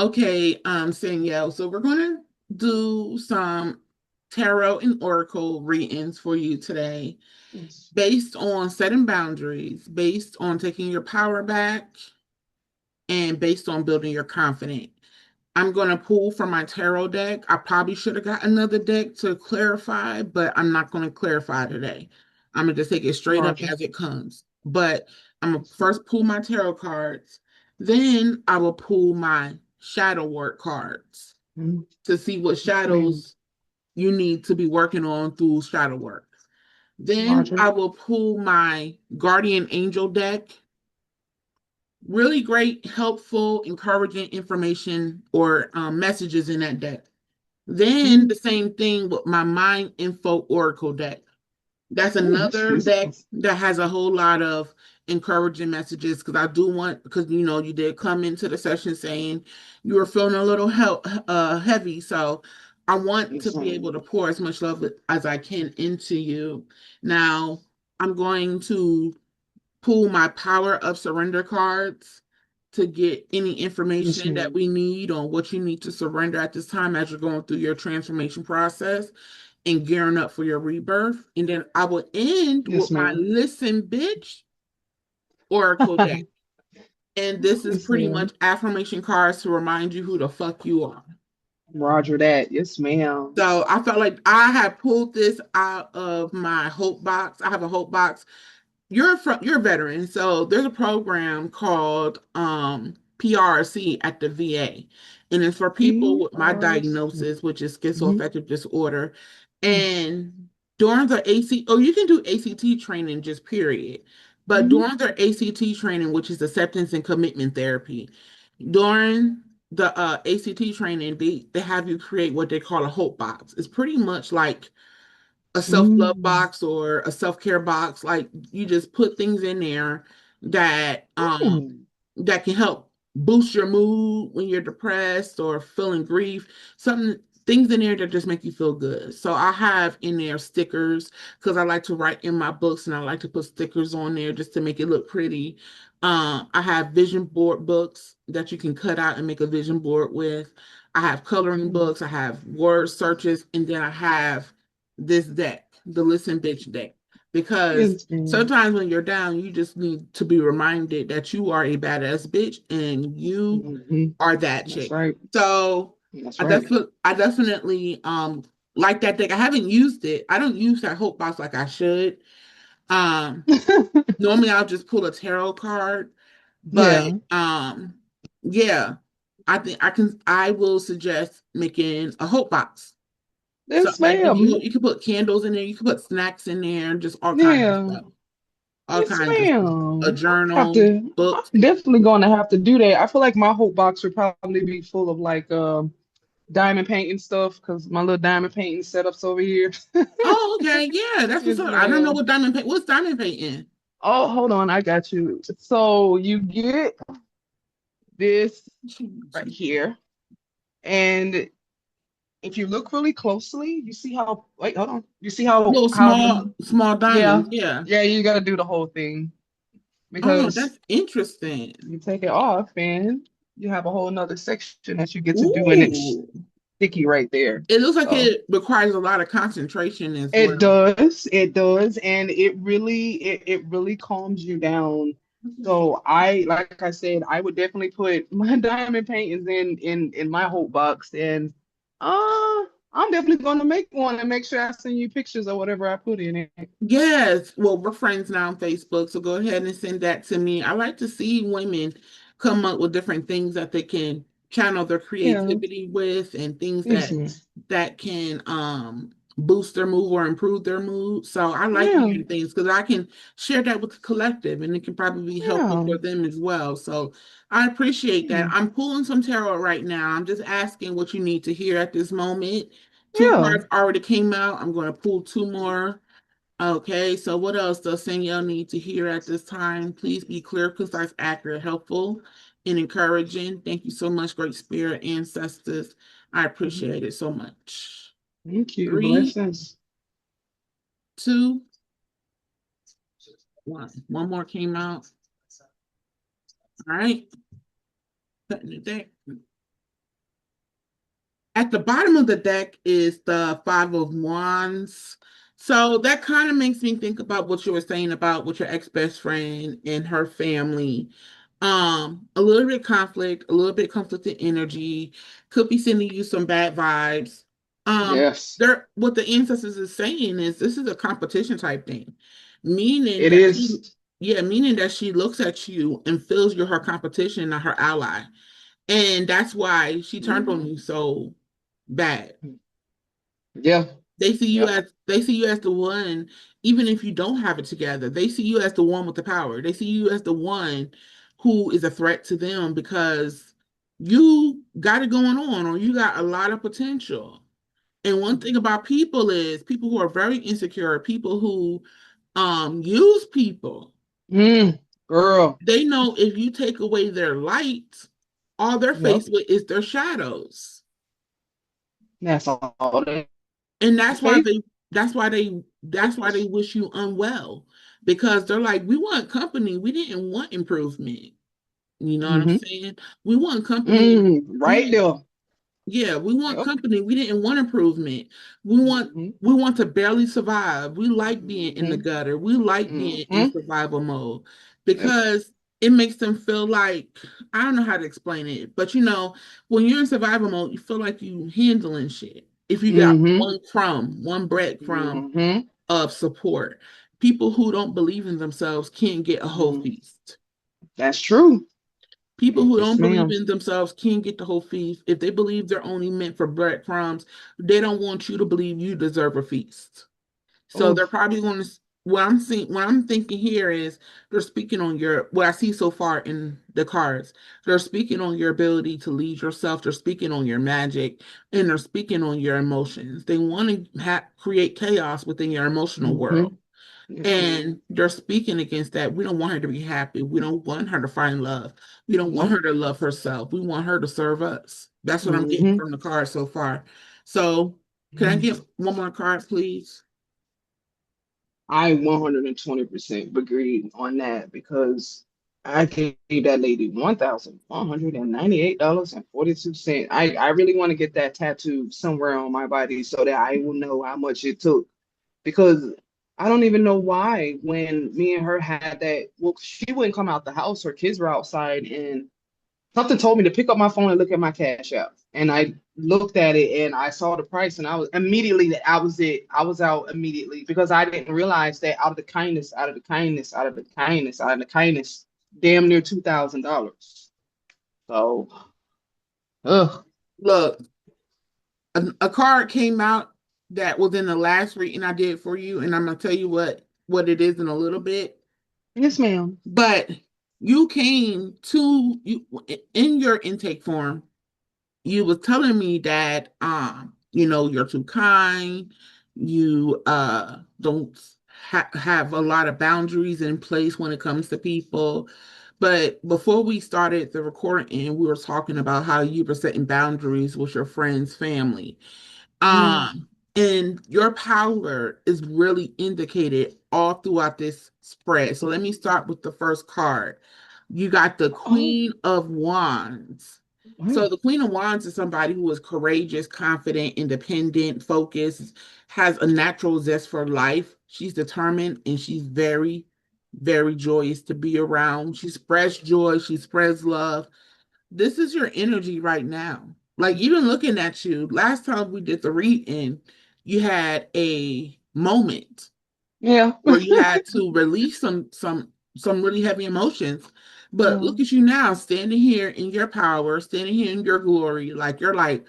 Okay, Sanyel. So we're gonna do some tarot and oracle readings for you today, Yes. based on setting boundaries, based on taking your power back, and based on building your confidence. I'm going to pull from my tarot deck. I probably should have got another deck to clarify, but I'm not going to clarify today. I'm going to just take it straight up Roger. as it comes. But I'm going to first pull my tarot cards. Then I will pull my shadow work cards Mhm. to see what Yes, ma'am. shadows you need to be working on through shadow work. Then Roger. I will pull my guardian angel deck. Really great, helpful, encouraging information or messages in that deck. Then Mhm. the same thing with my Mind Info Oracle deck. That's Oh, that's another deck beautiful. that has a whole lot of encouraging messages because I do want, because you did come into the session saying you were feeling a little heavy. So I want to Yes, be ma'am. able to pour as much love as I can into you. Now, I'm going to pull my power of surrender cards to get any Yes, information that ma'am. we need on what you need to surrender at this time as you're going through your transformation process and gearing up for your rebirth. And then I will end Yes, with my ma'am. listen, bitch, oracle deck. And this is Yes, pretty much ma'am. affirmation cards to remind you who the fuck you are. Roger that. Yes, ma'am. So I felt like I had pulled this out of my hope box. I have a hope box. You're a veteran, so there's a program called PRC at the VA, and it's for people with my PRC. diagnosis, which is Mhm. schizoaffective disorder. And during the AC, oh, you can do ACT training just period, but Mhm. during their ACT training, which is acceptance and commitment therapy, during the ACT training, they have you create what they call a hope box. It's pretty much like a self-love Mm. box or a self-care box. Like you just put things in there that Mm. that can help boost your mood when you're depressed or feeling grief. Something things in there that just make you feel good. So I have in there stickers because I like to write in my books and I like to put stickers on there just to make it look pretty. I have vision board books that you can cut out and make a vision board with. I have coloring Mm. books, I have word searches, and then I have this deck, the Listen Bitch deck, because Yes, ma'am. sometimes when you're down, you just need to be reminded that you are a badass bitch and you Mhm. are that That's chick. right. So That's I right. definitely, I definitely like that deck. I haven't used it. I don't use that hope box like I should. Um, Normally I'll just pull a tarot card, but Yeah. yeah, I will suggest making a hope box. So Yes, like ma'am. you can put candles in there, you can put snacks in there, just all kinds of Yeah. stuff. All Yes, kinds of stuff. A ma'am. journal, books. I'm definitely going to have to do that. I feel like my whole box would probably be full of like diamond painting stuff because my little diamond painting setups over here. Oh, okay. Yeah, that's what's Yes, up. I don't know ma'am. what diamond paint. What's diamond painting? Oh, hold on, I got you. So you get this right here, and if you look really closely, you see how, wait, hold on. You see Little how them, small yeah, diamonds. Yeah. yeah, you got to do the whole thing Oh, because that's interesting. you take it off and you have a whole nother section that you get to do, and it's Ooh. sticky right there. It looks like So it requires a lot of concentration as well. it does, and it really calms you down. So like I said, I would definitely put my diamond paintings in my hope box, and I'm definitely gonna make one and make sure I send you pictures of whatever I put in it. Yes. Well, we're friends now on Facebook, so go ahead and send that to me. I like to see women come up with different things that they can channel their Yeah, creativity with and things yes, that ma'am. can boost their mood or improve their mood. So I like Yeah, hearing things because I can share that with the collective and it can probably be helpful yeah, for them as well. So I appreciate that. yeah, I'm pulling some tarot right now. I'm just asking what you need to hear at this moment. Two yeah. cards already came out. I'm going to pull two more. Okay, so what else does Sanyel need to hear at this time? Please be clear, concise, accurate, helpful, and encouraging. Thank you so much, Great Spirit ancestors. I Mhm. appreciate it so much. Thank you. Three, Blessings. two, one. One more came out. All right, cutting it there. At the bottom of the deck is the Five of Wands. So that kind of makes me think about what you were saying about with your ex-best friend and her family. A little bit conflict, a little bit conflicted energy, could be sending you some bad vibes. Yes, There what the ancestors is saying is this is a competition type thing, meaning it that she is. yeah, meaning that she looks at you and feels you're her competition, not her ally. And that's why she turned on you so bad. Yeah, yeah. They see you as the one, even if you don't have it together. They see you as the one with the power. They see you as the one who is a threat to them because you got it going on or you got a lot of potential. And one thing about people is people who are very insecure, people who use people, Mm, girl. they know if you take away their light, all they're Yep. faced with is their shadows. That's all they And face. that's why they wish you unwell because they're like, we want company, we didn't want improvement. You know what I'm Mm-hmm. saying? We want company. Mm, We right didn't there. Yeah, we want Yep. company. We didn't want improvement. We want Mm-hmm. we want to barely survive. We like being in the Mm-hmm. gutter. We like being in Mm-hmm. survival mode Yep. because it makes them feel like I don't know how to explain it, but when you're in survival mode, you feel like you handling shit. If you got Mm-hmm. one crumb, one breadcrumb Mm-hmm. of support, people who don't believe in themselves can't get a whole Mm. feast. That's true. People who Yes, don't believe ma'am. in themselves can't get the whole feast. If they believe they're only meant for breadcrumbs, they don't want you to believe you deserve a feast. So they're Oh. probably going to. What I'm thinking here is they're speaking on your. What I see so far in the cards, they're speaking on your ability to lead yourself. They're speaking on your magic, and they're speaking on your emotions. They want to create chaos within your emotional Mm-hmm. world. Yes, ma'am. And they're speaking against that. We don't want her to be happy. We don't want her to find love. We don't want her Nope. to love herself. We want her to serve us. That's what I'm getting Mm-hmm. from the card so far. So, can I get one more card, please? I 120% agree on that because I gave that lady $1,198.42. I really want to get that tattoo somewhere on my body so that I will know how much it took because I don't even know why when me and her had that. Well, she wouldn't come out the house. Her kids were outside, and something told me to pick up my phone and look at my cash app. And I looked at it and I saw the price and I was immediately that I was it. I was out immediately because I didn't realize that out of the kindness, out of the kindness, out of the kindness, out of the kindness, damn near $2,000. So, ugh. Look, a card came out that was in the last reading I did for you, and I'm gonna tell you what it is in a little bit. Yes, ma'am. But you came to you in your intake form. You was telling me that you're too kind, you don't have a lot of boundaries in place when it comes to people. But before we started the recording, we were talking about how you were setting boundaries with your friends family. Mm. And your power is really indicated all throughout this spread. So let me start with the first card. You got the Oh, Queen of Wands. So oh, the Queen of Wands is somebody who is courageous, confident, independent, focused, has a natural zest for life. She's determined and she's very, very joyous to be around. She spreads joy, she spreads love. This is your energy right now. Like even looking at you, last time we did the reading, you had a moment yeah. where you had to release some really heavy emotions. But Yeah. look at you now, standing here in your power, standing here in your glory. Like you're like,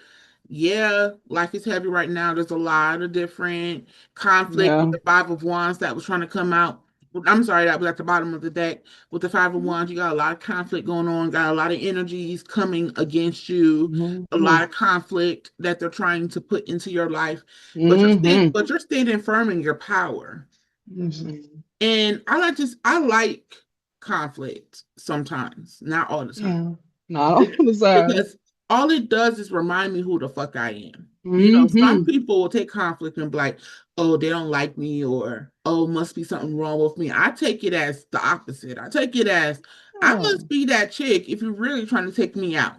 yeah, life is heavy right now. There's a lot of different conflict with Yeah. the Five of Wands that was trying to come out. I'm sorry, that was at the bottom of the deck with the Five of Wands. You got a lot of conflict going on, got a lot of energies coming against you, a lot Mm-hmm. of conflict that they're trying to put into your life. Mm-hmm. But you're standing firm in your power. Mm-hmm. And I like conflict sometimes, not all the time. Yeah. Not Be- all the time. Because all it does is remind me who the fuck I am. Some Mm-hmm. people will take conflict and be like, oh, they don't like me, or oh, must be something wrong with me. I take it as the opposite. I take it as I Yeah. must be that chick if you're really trying to take me out.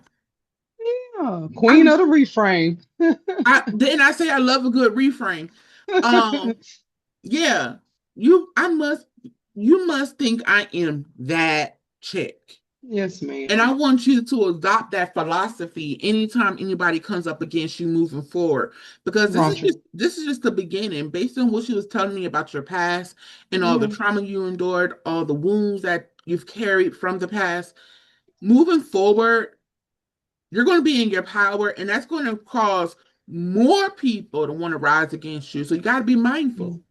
Yeah, I queen of the reframe. didn't I say I love a good reframe. Um, yeah, you must think I am that chick. Yes, And I ma'am. want you to adopt that philosophy anytime anybody comes up against you moving forward. Because Roger. this is just the beginning. Based on what she was telling me about your past and all the Yeah. trauma you endured, all the wounds that you've carried from the past, moving forward, you're going to be in your power, and that's going to cause more people to want to rise against you. So you got to be mindful.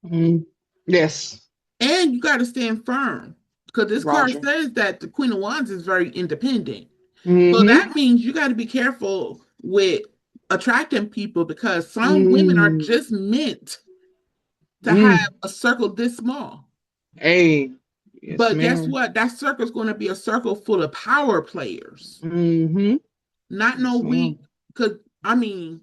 Mm-hmm. Yes, And you got to stand firm. Because this card Roger. says that the Queen of Wands is very independent. So Mm-hmm. that means you got to be careful with attracting people because some women are Mm. just meant to have Mm. a circle this small. Hey. Yes, But guess ma'am. what? That circle is going to be a circle full of power players, Mm-hmm. not no Yes, weak. ma'am. Because, I mean,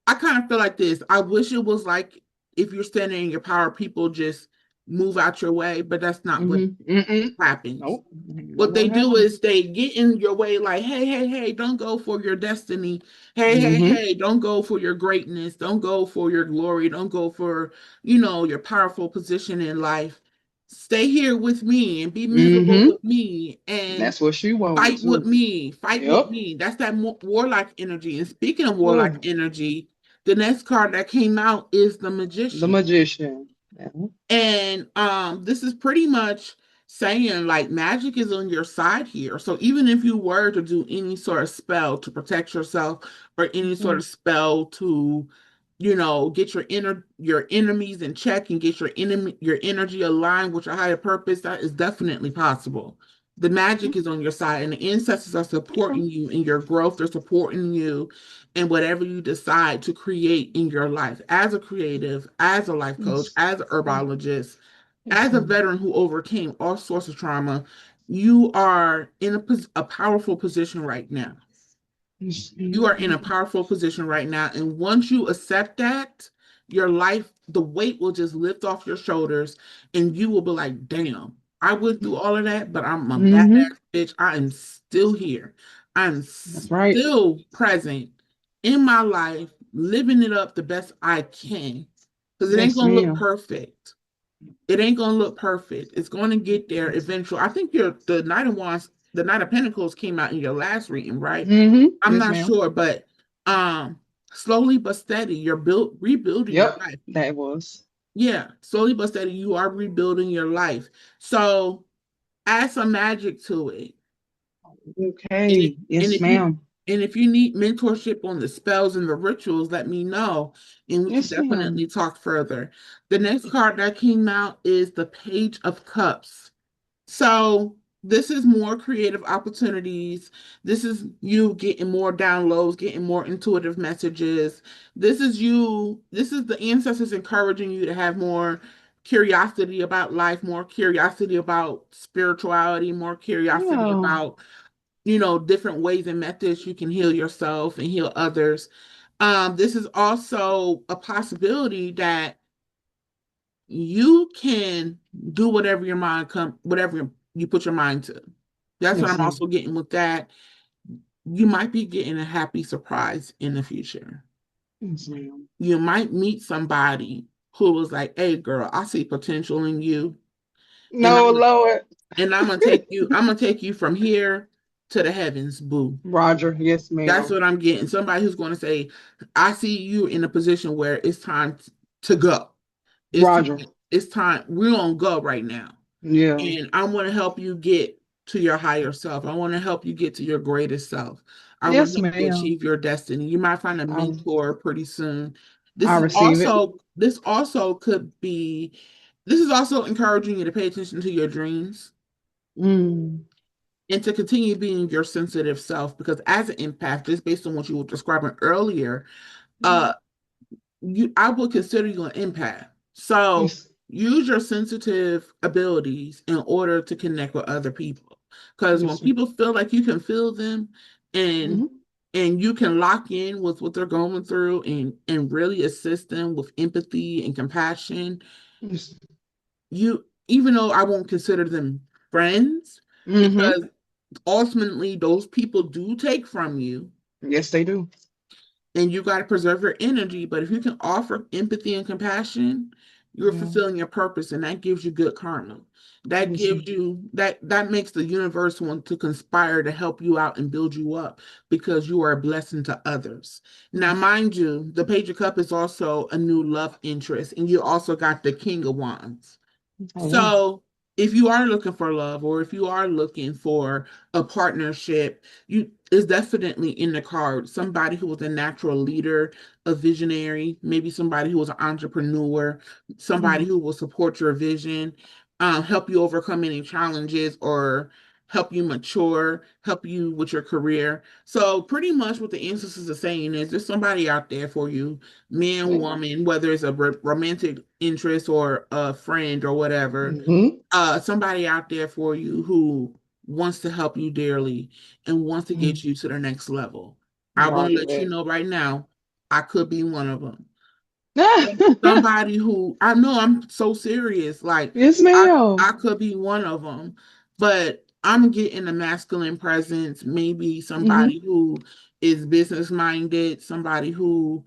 I kind of feel like this. I wish it was like if you're standing in your power, people just move out your way, but that's not what Mm-hmm. Mm-mm. happens. Nope. Not What they gonna do happen. is they get in your way, like, hey, hey, hey, don't go for your destiny. Hey, hey, Mm-hmm. hey, don't go for your greatness. Don't go for your glory. Don't go for, your powerful position in life. Stay here with me and be miserable Mm-hmm. with me And and that's what she wanted fight with too. me. Fight with Yep. me. That's that warlock energy. And speaking of warlock Oh, energy, the next card that came out is the the magician. magician. Yeah. And this is pretty much saying like magic is on your side here. So even if you were to do any sort of spell to protect yourself or any sort Mhm. of spell to, get your enemies in check and get your energy aligned with your higher purpose, that is definitely possible. The magic is on your side, and the ancestors are Okay. supporting you in your growth. They're supporting you in whatever you decide to create in your life as a creative, as a life coach, Yes. as a herbologist, Yes, as a ma'am. veteran who overcame all sorts of trauma. You are in a powerful position right now. Yes, You are in a ma'am. powerful position right now. And once you accept that, your life, the weight will just lift off your shoulders and you will be like, damn, I went through all of that, but I'm a Mm-hmm. badass bitch. I am still here. I'm That's right. still present in my life, living it up the best I can. Because it ain't Yes, going to look ma'am. perfect. It ain't gonna look perfect. It's gonna get there eventually. I think the Knight of Wands, the Knight of Pentacles came out in your last reading, right? Mm-hmm. I'm Yes, not ma'am. sure, but slowly but steady, you're rebuilding your Yep. life. That was. Yeah, slowly but steady, you are rebuilding your life. So add some magic to it. And if Okay. and Yes, if you ma'am. and if you need mentorship on the spells and the rituals, let me know, and we can Yes, definitely ma'am. talk further. The next card that came out is the Page of Cups. So this is more creative opportunities. This is you getting more downloads, getting more intuitive messages. This is the ancestors encouraging you to have more curiosity about life, more curiosity about spirituality, more curiosity Yeah. about, different ways and methods you can heal yourself and heal others. This is also a possibility that you can do whatever you put your mind to. That's what Yes, I'm ma'am. also getting with that. You might be getting a happy surprise in the future. Yes, ma'am. You might meet somebody who was like, "Hey girl, I see potential in you and No, Lord. I'm gonna take you from here to the heavens, boo." Roger. Yes, That's ma'am. what I'm getting. Somebody who's going to say, "I see you in a position where it's time to go. It's time, Roger. it's time. We're gonna go right now." Yeah. And I want to help you get to your higher self. I want to help you get to your greatest self. I want to Yes, help you ma'am. achieve your destiny. You might find a I mentor pretty soon. I receive it. This also could be this is also encouraging you to pay attention to your dreams Mm. and to continue being your sensitive self because as an empath, just based on what you were describing earlier, uh I would consider you an empath. So Yes. use your sensitive abilities in order to connect with other people. Because when Yes, sir. people feel like you can feel them and Mm-hmm. and you can lock in with what they're going through and really assist them with empathy and compassion, Yes. you even though I won't consider them friends, Mm-hmm. because ultimately those people do take from you, Yes, they do. And you got to preserve your energy. But if you can offer empathy and compassion, you're Yeah. fulfilling your purpose, and that gives you good karma. That Yes, gives ma'am. you that makes the universe want to conspire to help you out and build you up because you are a blessing to others. Now, Yes. mind you, the Page of Cup is also a new love interest, and you also got the King of Wands. Oh, yeah. So if you are looking for love or if you are looking for a partnership, you is definitely in the card. Somebody who was a natural leader, a visionary, maybe somebody who was an entrepreneur, somebody Mhm. who will support your vision, help you overcome any challenges or help you mature, help you with your career. So pretty much what the ancestors are saying is there's somebody out there for you, man, Yeah. woman, whether it's a romantic interest or a friend or whatever, Mm-hmm. somebody out there for you who wants to help you dearly and wants to get you to the next level. I want to Roger let you that. know right now, I could be one of them. Somebody who I know I'm so serious, like Yes, I ma'am. I could be one of them, but I'm getting a masculine presence, maybe Mm-hmm. somebody who is business minded, somebody who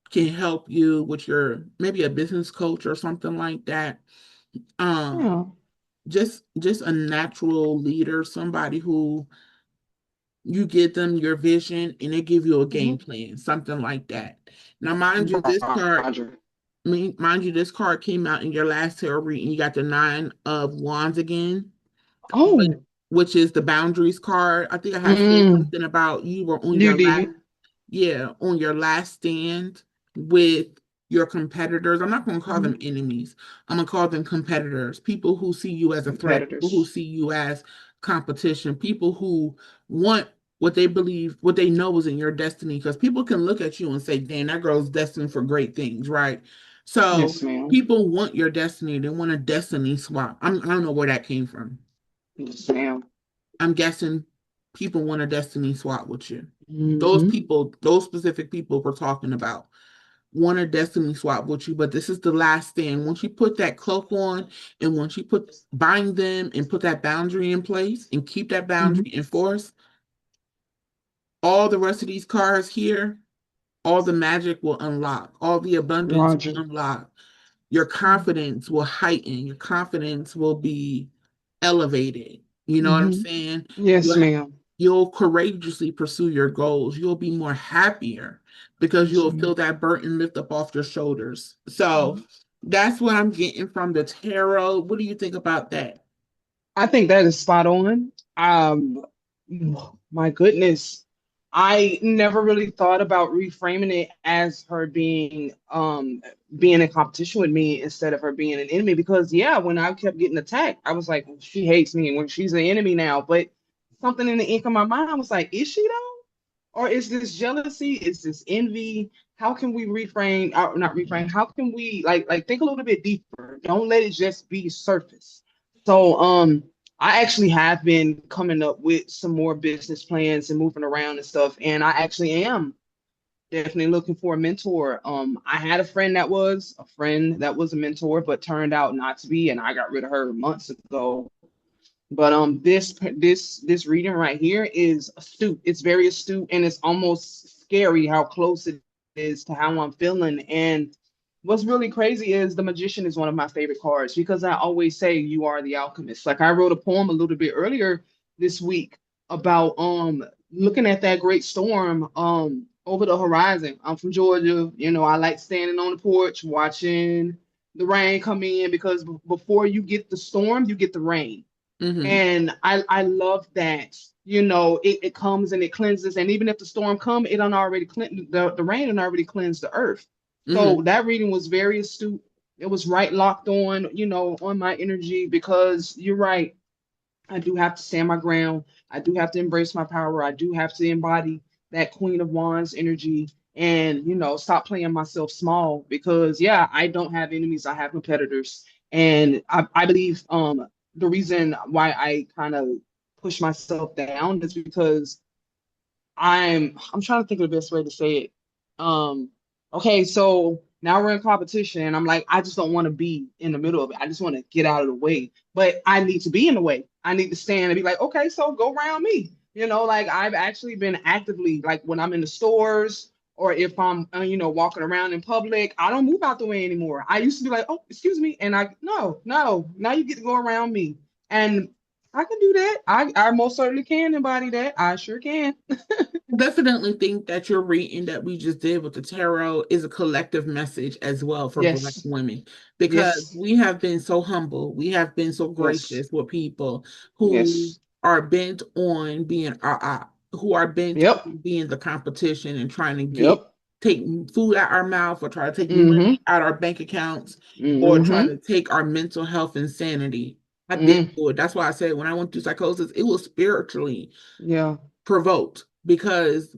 can help you with your maybe a business coach or something like that. Um, Yeah. just a natural leader, somebody who you give them your vision and they give you a game Mm-hmm. plan, something like that. Now, mind you, this card, Roger. mind you, this card came out in your last tarot reading. You got the Nine of Wands again, which, Oh. which is the boundaries card. I think I had said Mm. something about you were on You your last, did. yeah, on your last stand with your competitors. I'm not going to call them Mm-hmm. enemies. I'm going to call them competitors, people who see you as a threat, people who Competitors. see you as competition, people who want what they believe, what they know is in your destiny. Because people can look at you and say, damn, that girl's destined for great things, right? So Yes, ma'am. people want your destiny. They want a destiny swap. I don't know where that came from. Yes, ma'am. I'm guessing people want a destiny swap with you. Those Mm-hmm. people, those specific people we're talking about, want a destiny swap with you, but this is the last stand. Once you put that cloak on and once you put bind them and put that boundary in place and keep that Mm-hmm. boundary in force, all the rest of these cards here, all the magic will unlock, all the abundance will Roger. unlock. Your confidence will heighten, your confidence will be elevated. You know what I'm Mm-hmm. saying? Yes, You'll ma'am. you'll courageously pursue your goals. You'll be more happier because Yes, you'll ma'am. feel that burden lift up off your shoulders. So that's what I'm getting from the tarot. What do you think about that? I think that is spot on. My goodness, I never really thought about reframing it as her being in competition with me instead of her being an enemy. Because yeah, when I kept getting attacked, I was like, she hates me, and when she's an enemy now. But something in the ink of my mind was like, is she though? Or is this jealousy? Is this envy? How can we reframe, not reframe, how can we like think a little bit deeper? Don't let it just be surface. So I actually have been coming up with some more business plans and moving around and stuff. And I actually am definitely looking for a mentor. I had a friend that was a mentor, but turned out not to be, and I got rid of her months ago. But this reading right here is astute. It's very astute, and it's almost scary how close it is to how I'm feeling. And what's really crazy is the Magician is one of my favorite cards because I always say you are the alchemist. Like I wrote a poem a little bit earlier this week about looking at that great storm over the horizon. I'm from Georgia. You know, I like standing on the porch watching the rain come in because before you get the storm, you get the rain. Mm-hmm. And I love that, you know, it comes and it cleanses. And even if the storm come, it done already clean the rain and already cleansed the earth. So Mm-hmm. that reading was very astute. It was right locked on, you know, on my energy because you're right. I do have to stand my ground. I do have to embrace my power. I do have to embody that Queen of Wands energy and, you know, stop playing myself small because, yeah, I don't have enemies. I have competitors. And I believe the reason why I kind of push myself down is because I'm trying to think of the best way to say it. Um, okay, so now we're in competition, and I'm like, I just don't want to be in the middle of it. I just want to get out of the way. But I need to be in the way. I need to stand and be like, okay, so go around me. Like I've actually been actively, like when I'm in the stores or if I'm, walking around in public, I don't move out the way anymore. I used to be like, oh, excuse me. And no, no, now you get to go around me. And I can do that. I most certainly can embody that. I sure can. Definitely think that your reading that we just did with the tarot is a collective message as well for Black Yes. women because Yes. we have been so humble, we have been so Yes. gracious with people who Yes. are bent on being who are bent Yep. on being the competition and trying to get Yep. take food out our mouth or try to take Mm-hmm. money out our bank accounts or try Mm-hmm. to take our mental health and sanity. I've been Mm. through it. That's why I said when I went through psychosis, it was spiritually Yeah. provoked because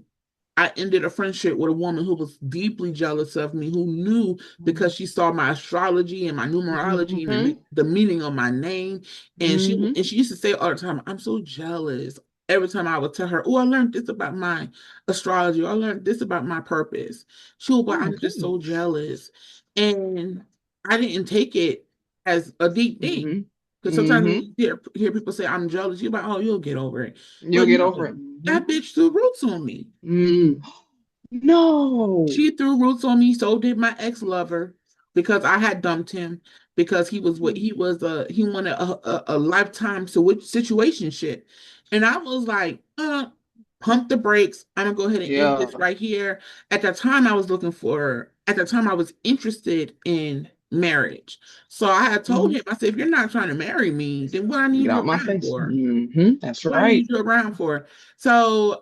I ended a friendship with a woman who was deeply jealous of me, who knew because she saw my astrology and my numerology and Mm-hmm. the meaning of my name. Mm-hmm. And she used to say all the time, I'm so jealous. Every time I would tell her, oh, I learned this about my astrology, or I learned this about my purpose. She would, but Oh my I'm just so goodness. jealous. And I didn't take it as a deep thing. Mm-hmm. Because sometimes when Mm-hmm. you hear people say, I'm jealous, you're like, oh, you'll get over it. You'll But get over no, it. Mm-hmm. that bitch threw roots on me. Mm. No. She threw roots on me, so did my ex-lover, because I had dumped him because he was what Mm. he was he wanted a lifetime situation shit. And I was like, pump the brakes. I'm gonna go ahead and end Yeah. this right here. At the time I was interested in marriage. So I had told Mm-hmm. him, I said, if you're not trying to marry me, then what I need Get you out my around face. for? Mm-hmm. That's What I need right. you around for? So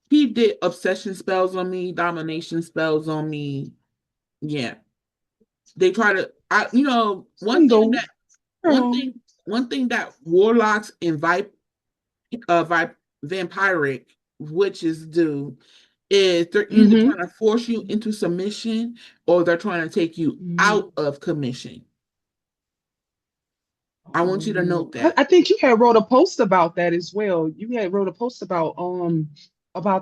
he did obsession spells on me, domination spells on me. Yeah. They try to Single one girl. thing one thing that warlocks and vampiric witches do is they're either Mm-hmm. trying to force you into submission or they're trying to take you Mm-hmm. out of commission. I want you to Oh, note I, that. I think you had wrote a post about that as well. You had wrote a post about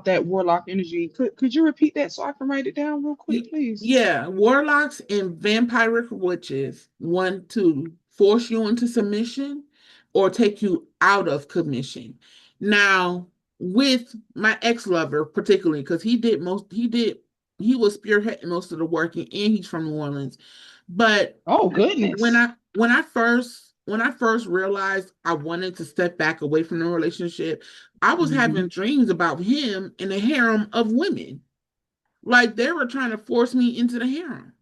that warlock energy. Could you repeat that so I can write it down real quick, please? Yeah, warlocks and vampiric witches want to force you into submission or take you out of commission. Now, with my ex-lover, particularly, because he was spearheading most of the work and he's from New Orleans. But Oh goodness. when I first realized I wanted to step back away from the relationship, I was Mm-hmm. having dreams about him in a harem of women. Like they were trying to force me into the harem.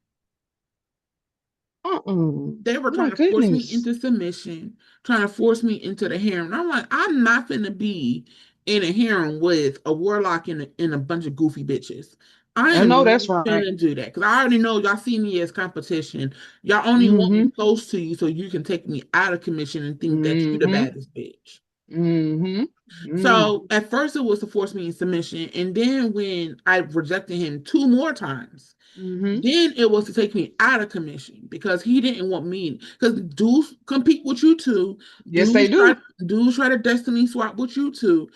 Uh-uh. They were Oh my trying to force me goodness. into submission, trying to force me into the harem. And I'm like, I'm not gonna be in a harem with a warlock and a bunch of goofy bitches. I I am know not that's right. gonna do that because I already know y'all see me as competition. Y'all only want me Mm-hmm. close to you so you can take me out of commission and think that you the Mm-hmm. baddest bitch. Mm-hmm. Mm. So at first it was to force me in submission, and then when I rejected him two more times, Mm-hmm. then it was to take me out of commission because he didn't want me. Because dudes compete with you too. Yes, they Dudes try do. dudes try to destiny swap with you too.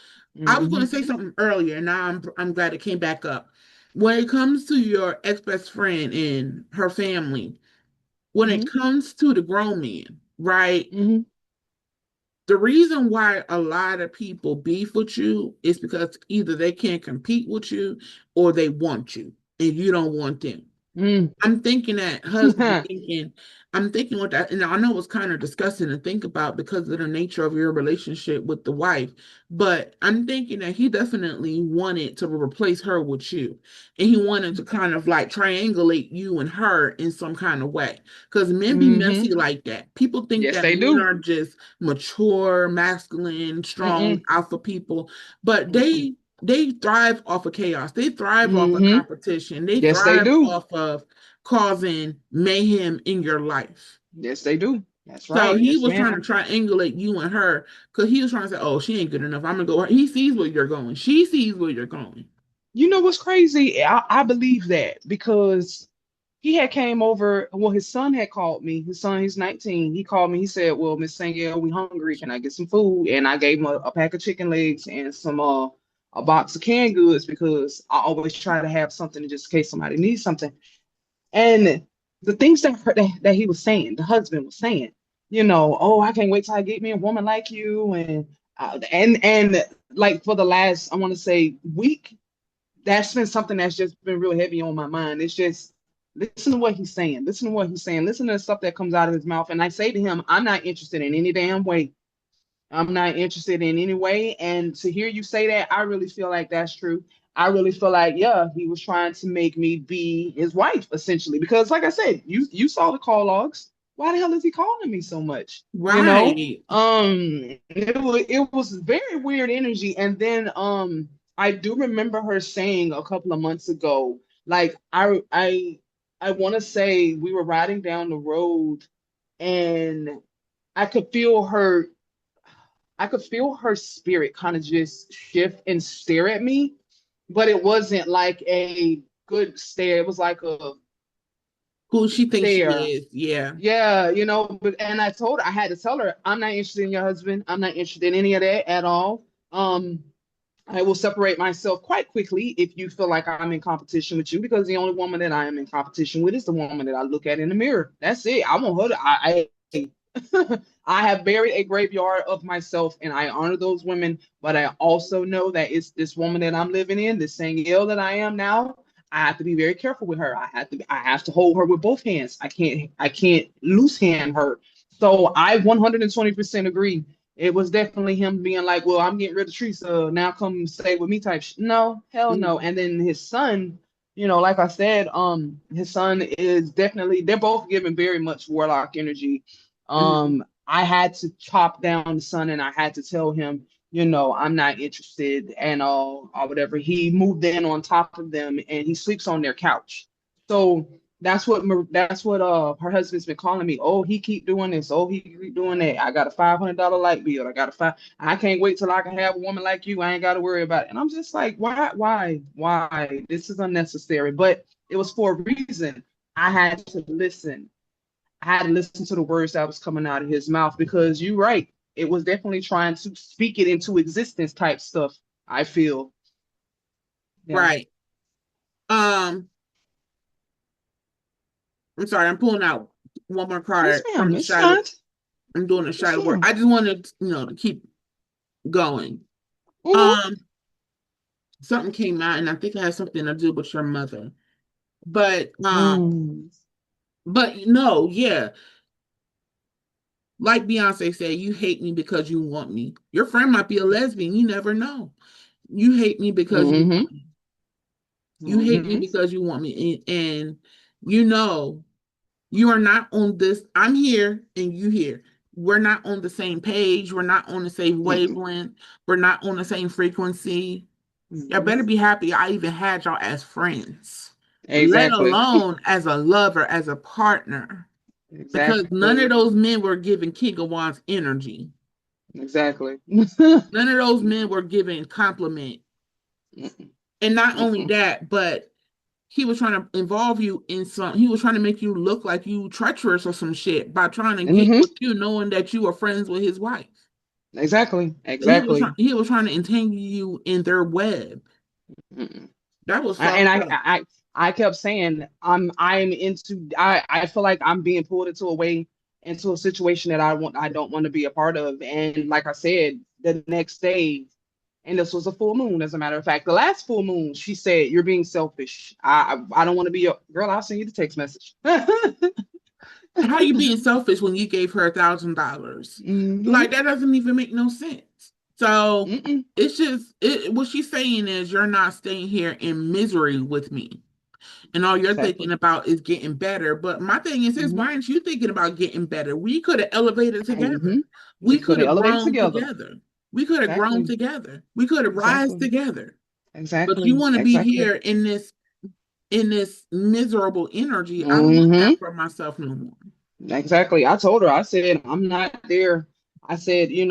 I was going to say Mm-hmm. something earlier, and now I'm glad it came back up. When it comes to your ex best friend and her family, when it Mm-hmm. comes to the grown men, right? Mm-hmm. The reason why a lot of people beef with you is because either they can't compete with you or they want you and you don't want them. Mm. I'm thinking that husband thinking, I'm thinking with that, and I know it's kind of disgusting to think about because of the nature of your relationship with the wife, but I'm thinking that he definitely wanted to replace her with you. And he wanted to kind of like triangulate you and her in some kind of way. Because men be Mm-hmm. messy like that. People think Yes, that they men do. are just mature, masculine, strong, Mm-mm. alpha people, but Mm-mm. they thrive off of chaos. They thrive off of Mm-hmm. competition. They Yes, they thrive do. off of causing mayhem in your life. Yes, they do. That's So right. he Yes, was trying to ma'am. triangulate you and her because he was trying to say, "Oh, she ain't good enough. I'm gonna go." He sees where you're going. She sees where you're going. You know what's crazy? I believe that because he had came over. Well, his son had called me. His son, he's 19. He called me. He said, "Well, Miss Sanyel, we hungry. Can I get some food?" And I gave him a pack of chicken legs and some a box of canned goods because I always try to have something just in case somebody needs something. And the things that he was saying, the husband was saying, oh, I can't wait till I get me a woman like you. And And like for the last, I want to say week, that's been something that's just been real heavy on my mind. It's just listen to what he's saying. Listen to what he's saying. Listen to the stuff that comes out of his mouth. And I say to him, I'm not interested in any damn way. I'm not interested in any way. And to hear you say that, I really feel like that's true. I really feel like, yeah, he was trying to make me be his wife, essentially. Because, like I said, you saw the call logs. Why the hell is he calling me so much? You know? Right. It was very weird energy. And then I do remember her saying a couple of months ago, like I want to say we were riding down the road and I could feel her I could feel her spirit kind of just shift and stare at me, but it wasn't like a good stare. It was like a Who she thinks she stare. is. Yeah. Yeah, but and I had to tell her, I'm not interested in your husband. I'm not interested in any of that at all. Um, I will separate myself quite quickly if you feel like I'm in competition with you, because the only woman that I am in competition with is the woman that I look at in the mirror. That's it. I want her to. I have buried a graveyard of myself, and I honor those women. But I also know that it's this woman that I'm living in, this Sanyel that I am now. I have to be very careful with her. I have to hold her with both hands. I can't loose hand her. So I 120% agree. It was definitely him being like, "Well, I'm getting rid of Teresa. Now come stay with me." Type. No, hell no. Mhm. And then his son, like I said, his son is definitely. They're both giving very much warlock energy. Mhm. I had to chop down the son, and I had to tell him, I'm not interested and all or whatever. He moved in on top of them, and he sleeps on their couch. So that's what her husband's been calling me. Oh, he keep doing this. Oh, he keep doing that. I got a $500 light bill. I can't wait till I can have a woman like you. I ain't got to worry about it. And I'm just like, why? This is unnecessary. But it was for a reason. I had to listen. I had to listen to the words that was coming out of his mouth, because you're right. It was definitely trying to speak it into existence type stuff. I feel. Yeah. Right. Um, I'm sorry, I'm pulling out one more Yes, card from ma'am. the It's shadow. fine. I'm doing a Yes, shadow work. ma'am. I just wanted, to keep going. Mm-hmm. Um, Something came out, and I think it has something to do with your mother. But Mm. no, yeah, like Beyonce said, you hate me because you want me. Your friend might be a lesbian. You never know. You hate me because you Mm-hmm. want me. You hate me Mm-hmm. because you want me, and you know you are not on this. I'm here and you here. We're not on the same page. We're not on the same Mm-mm. wavelength. We're not on the same frequency. Y'all Mm-hmm. better be happy I even had y'all as friends, let Exactly. alone as a lover, as a partner. Because none of Exactly. those men were giving King of Wands energy. Exactly. None of those men were giving compliment. Mm-mm. And not only Mm-mm. that, but he was trying to involve you in some, he was trying to make you look like you treacherous or some shit by trying to get Mm-hmm. with you, knowing that you were friends with his wife. Exactly. He was Exactly. he was trying to entangle you in their web. Mm-mm. That was And fucked up. I kept saying I'm into I feel like I'm being pulled into a situation that I don't want to be a part of. And like I said, the next day, and this was a full moon, as a matter of fact, the last full moon, she said, "You're being selfish. I don't want to be a girl. I'll send you the text message." How you being selfish when you gave her $1,000? Hmm. Like that doesn't even make no sense. So Mm-mm. it's just what she's saying is you're not staying here in misery with me. And all you're thinking Exactly. about is getting better. But my thing is, Hmm. why aren't you thinking about getting better? We could have elevated together. Hmm. We We could could have have elevated grown together. together. We could have grown Exactly. together. We could have rise Exactly. together. But you Exactly. want to be Exactly. here in this miserable energy. I don't want Hmm. that for myself no more. Exactly. I told her, I said, I'm not there. I said, when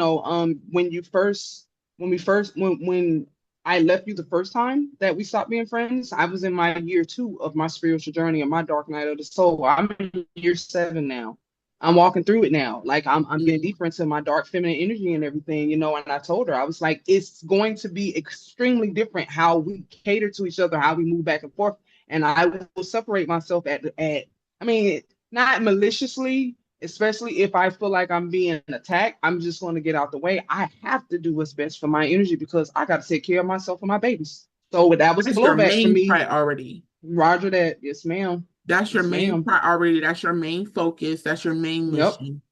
I left you the first time that we stopped being friends, I was in my year 2 of my spiritual journey and my dark night of the soul. I'm in year 7 now. I'm walking through it now. Like I'm getting Mm. deeper into my dark feminine energy and everything, and I told her, I was like, it's going to be extremely different how we cater to each other, how we move back and forth. And I will separate myself I mean, not maliciously, especially if I feel like I'm being attacked, I'm just going to get out the way. I have to do what's best for my energy because I got to take care of myself and my babies. So that was That's your blowback for main me. priority. Roger that. Yes, ma'am. That's your Yes, main ma'am. priority. That's your main focus. That's your main Yep. mission.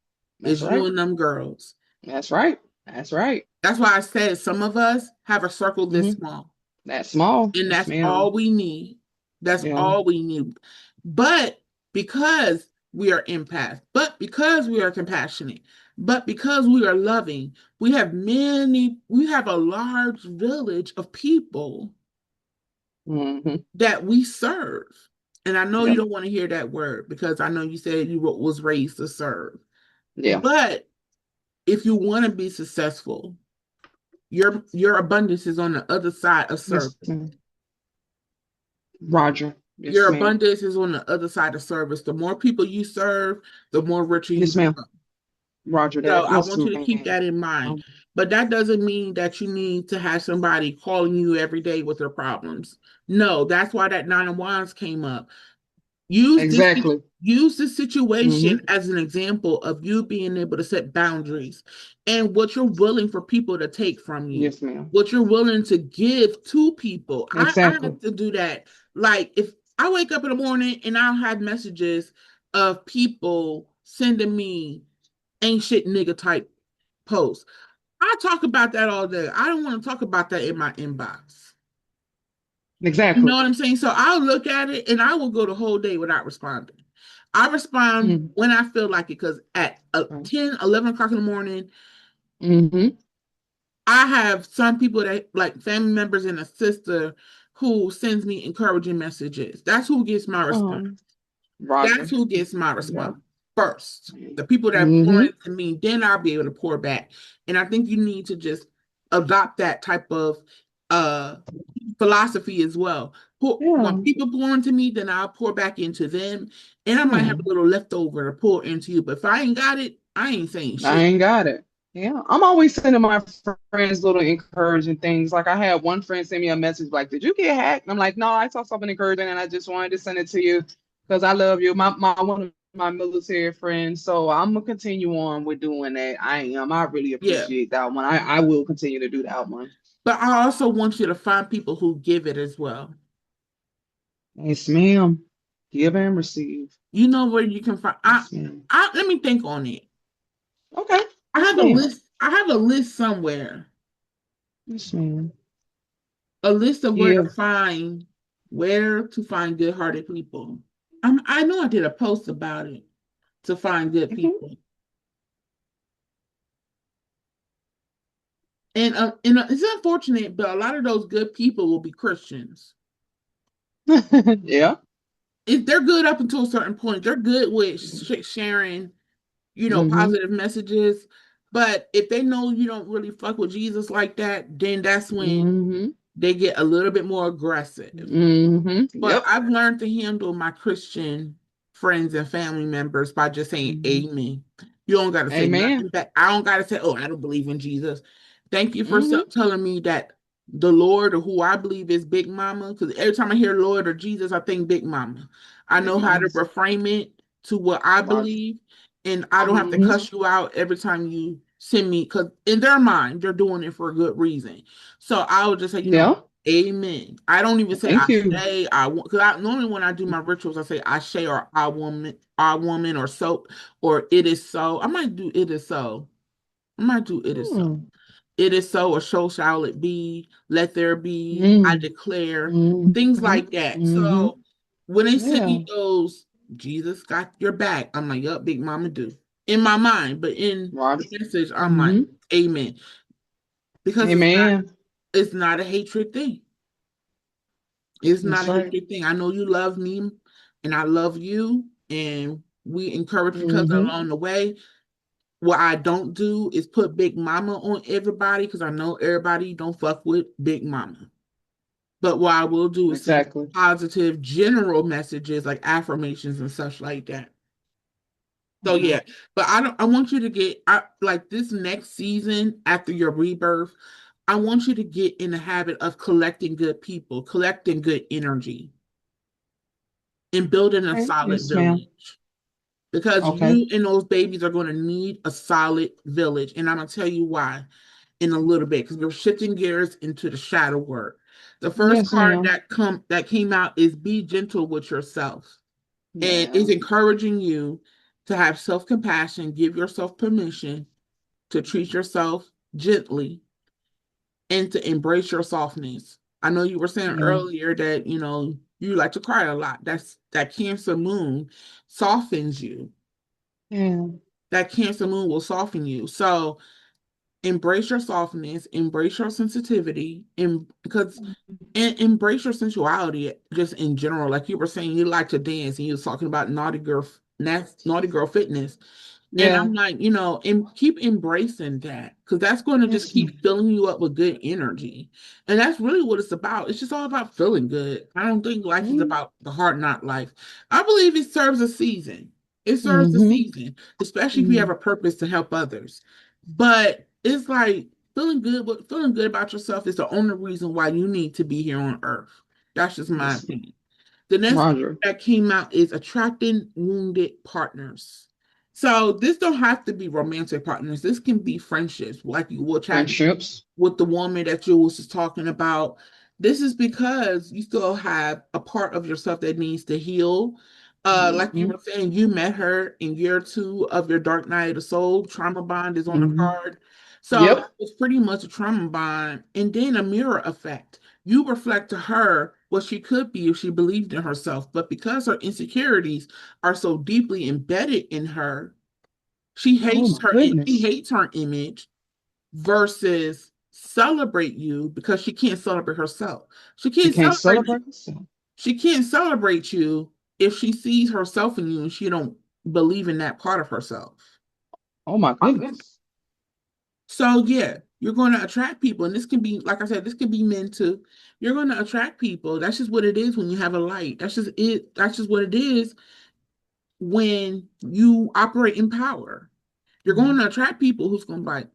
That's Is you right. and them girls. That's right. That's right. That's why I said some of us have a circle this Hmm. small. That's small. And Yes, that's ma'am. all we need. That's Yeah. all we need. But because we are empaths, but because we are compassionate, but because we are loving, we have a large village of people Hmm. that we serve. And I know you Yep. don't want to hear that word because I know you said you was raised to serve. Yeah. But if you want to be successful, your abundance is on the other side of Yes, service. ma'am. Roger. Your Yes, ma'am. abundance is on the other side of service. The more people you serve, the more richer you Yes, ma'am. become. Roger So that. I Yes, want you to keep ma'am. that in mind. But that doesn't mean that you need to have somebody calling you every day with their problems. No, that's why that nine of wands came up. Use this Exactly. use this situation Hmm. as an example of you being able to set boundaries and what you're willing for people to take from you, Yes, ma'am. what you're willing to give to people. I Exactly. have to do that. Like if I wake up in the morning and I'll have messages of people sending me ain't shit nigga type posts. I talk about that all day. I don't want to talk about that in my inbox. You Exactly. know what I'm saying? So I'll look at it and I will go the whole day without responding. I respond Mm-hmm. when I feel like it because at 10, 11 o'clock in the morning, Mm-hmm. I have some people that like family members and a sister who sends me encouraging messages. That's who gets my response. That's Roger. who gets my Yep. response first. The people that pour Mm-hmm. into me, then I'll be able to pour back. And I think you need to just adopt that type of uh philosophy as well. When Yeah. people pour into me, then I'll pour back into them, and I might have Yeah. a little leftover to pour into you. But if I ain't got it, I ain't saying I shit. ain't got it. Yeah. I'm always sending my friends little encouraging things. Like I had one friend send me a message like, "Did you get hacked?" And I'm like, "No, I saw something encouraging and I just wanted to send it to you because I love you." My one of my military friends. So I'm gonna continue on with doing that. I am. I really Yeah, appreciate that one. I will continue to do that one. but I also want you to find people who give it as well. Yes, ma'am. Give and receive. You know where you can find. Yes, ma'am. I let me think on it. Okay. I Yes, have a ma'am. list. I have a list somewhere. Yes, ma'am. A list of Give. where to find good-hearted people. I know I did a post about it to find good Mhm. people. And it's unfortunate, but a lot of those good people will be Christians. Yeah. If they're good up until a certain point, they're good with sharing, Hmm. positive messages. But if they know you don't really fuck with Jesus like that, then that's when Hmm. they get a little bit more aggressive. Hmm. But Yep. I've learned to handle my Christian friends and family members by just saying Hmm. amen. You don't got to say Amen. nothing back. I don't got to say, oh, I don't believe in Jesus. Thank you for Hmm. telling me that the Lord or who I believe is Big Mama. Because every time I hear Lord or Jesus, I think Big Mama. I Big know how to mamas. reframe it to what I Roger. believe. And I don't have to Hmm. cuss you out every time you send me. Because in their mind, they're doing it for a good reason. So I would just say, Yeah. amen. I don't even say Thank I you. say I want because I normally when I do my rituals I say I say or I woman or so or it is so. I might do it is so. I might do it is so. Mm. It is so or so shall it be. Let there be. I Mm. declare things Hmm. like that. Hmm. So when they send Yeah. me those, Jesus got your back. I'm like, yup, Big Mama do in my mind, but in Roger. the message, I'm like, Hmm. amen, because Amen. it's not a hatred thing. It's not That's a right. hatred thing. I know you love me and I love you and we encourage each other Hmm. along the way. What I don't do is put Big Mama on everybody because I know everybody don't fuck with Big Mama. But what I will do is send Exactly. positive general messages like affirmations and such like that. So Yeah. yeah, but I want you to get like this next season after your rebirth, I want you to get in the habit of collecting good people, collecting good energy and building a Okay. solid Yes, ma'am. village. because Okay. you and those babies are going to need a solid village. And I'm going to tell you why in a little bit because we're shifting gears into the shadow work. The first Yes, card ma'am. that came out is be gentle with yourself. And Yeah. it's encouraging you to have self-compassion, give yourself permission to treat yourself gently and to embrace your softness. I know you were saying Yeah. earlier that, you like to cry a lot. That Cancer moon softens you. Yeah. That Cancer moon will soften you. So embrace your softness, embrace your sensitivity, and because and embrace your sensuality just in general. Like you were saying, you like to dance, and you was talking about naughty girl fitness. And Yeah. I'm like, and keep embracing that because that's going to just Yes, keep ma'am. filling you up with good energy. And that's really what it's about. It's just all about feeling good. I don't think life is about the hard not life. I believe it serves a season. It serves a Mm-hmm. season, especially if you have Mm-hmm. a purpose to help others. But it's like feeling good about yourself is the only reason why you need to be here on earth. That's just my Yes, ma'am. opinion. The next card Roger. that came out is attracting wounded partners. So this don't have to be romantic partners. This can be friendships, like you will chat Friendships. with the woman that Jules is talking about. This is because you still have a part of yourself that needs to heal. Like you Mm-hmm. were saying, you met her in year two of your dark night of the soul. Trauma bond is on the Mm-hmm. card. So Yep. it's pretty much a trauma bond. And then a mirror effect. You reflect to her what she could be if she believed in herself. But because her insecurities are so deeply embedded in her, Oh my she goodness. hates her image versus celebrate you because she can't celebrate herself. She She can't can't celebrate celebrate herself. she can't celebrate you if she sees herself in you and she don't believe in that part of herself. Oh my goodness. So yeah, you're going to attract people, and this can be, like I said, this can be men too. You're going to attract people. That's just what it is when you have a light. That's just it. That's just what it is when you operate in power. You're going to attract people who's going to be like,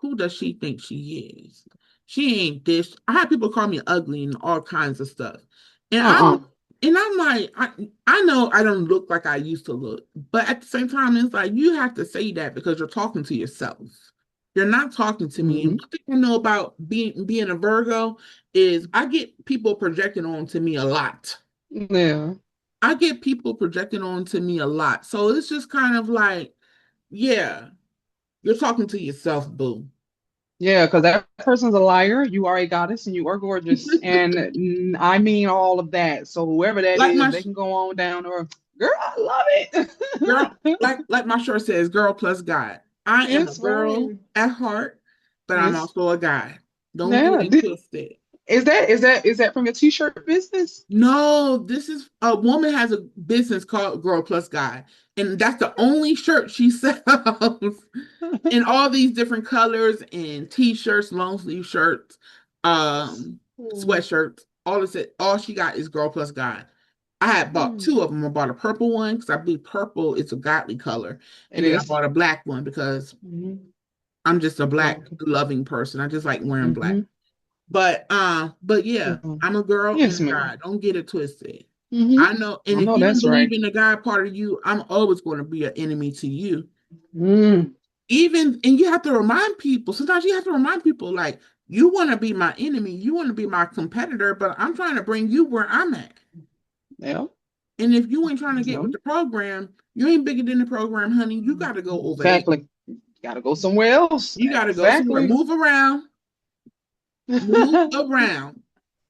who does she think she is? She ain't this. I have people call me ugly and all kinds of stuff. And Uh-uh. I'm like, I know I don't look like I used to look, but at the same time, it's like you have to say that because you're talking to yourself. You're not talking to me. And Mm-hmm. one thing I know about being a Virgo is I get people projecting on to me a lot. Yeah. I get people projecting on to me a lot. So it's just kind of like, yeah, you're talking to yourself, boo. Yeah, because that person's a liar. You are a goddess and you are gorgeous. And I mean all of that. So whoever that like is, my they can go on down or girl, I love girl, it. like my shirt says, girl plus guy. I am a It's girl right. at heart, but I'm It's also a guy. Don't get yeah. it twisted. Is that from your t-shirt business? No, this is a woman has a business called Girl Plus Guy, and that's the only shirt she sells in all these different colors and t-shirts, long sleeve shirts, Hmm. sweatshirts. All she got is Girl Plus Guy. I had bought Hmm. two of them. I bought a purple one because I believe purple is a godly color, It and then I is. bought a black one because Mm-hmm. I'm just a black Okay. loving person. I just like wearing black. Mm-hmm. But yeah, I'm a girl and Yes, a guy. ma'am. Don't get it twisted. Mm-hmm. I know, and I if know you don't that's believe right. in the God part of you, I'm always going to be an enemy to you. Mm. Even, and you have to remind people, sometimes you have to remind people, like, you want to be my enemy, you want to be my competitor, but I'm trying to bring you where I'm at. Yeah. And if you ain't trying to get Yeah. with the program, you ain't bigger than the program, honey. You got to go over there. Exactly. Gotta go somewhere else. You got to go somewhere, Exactly. move around.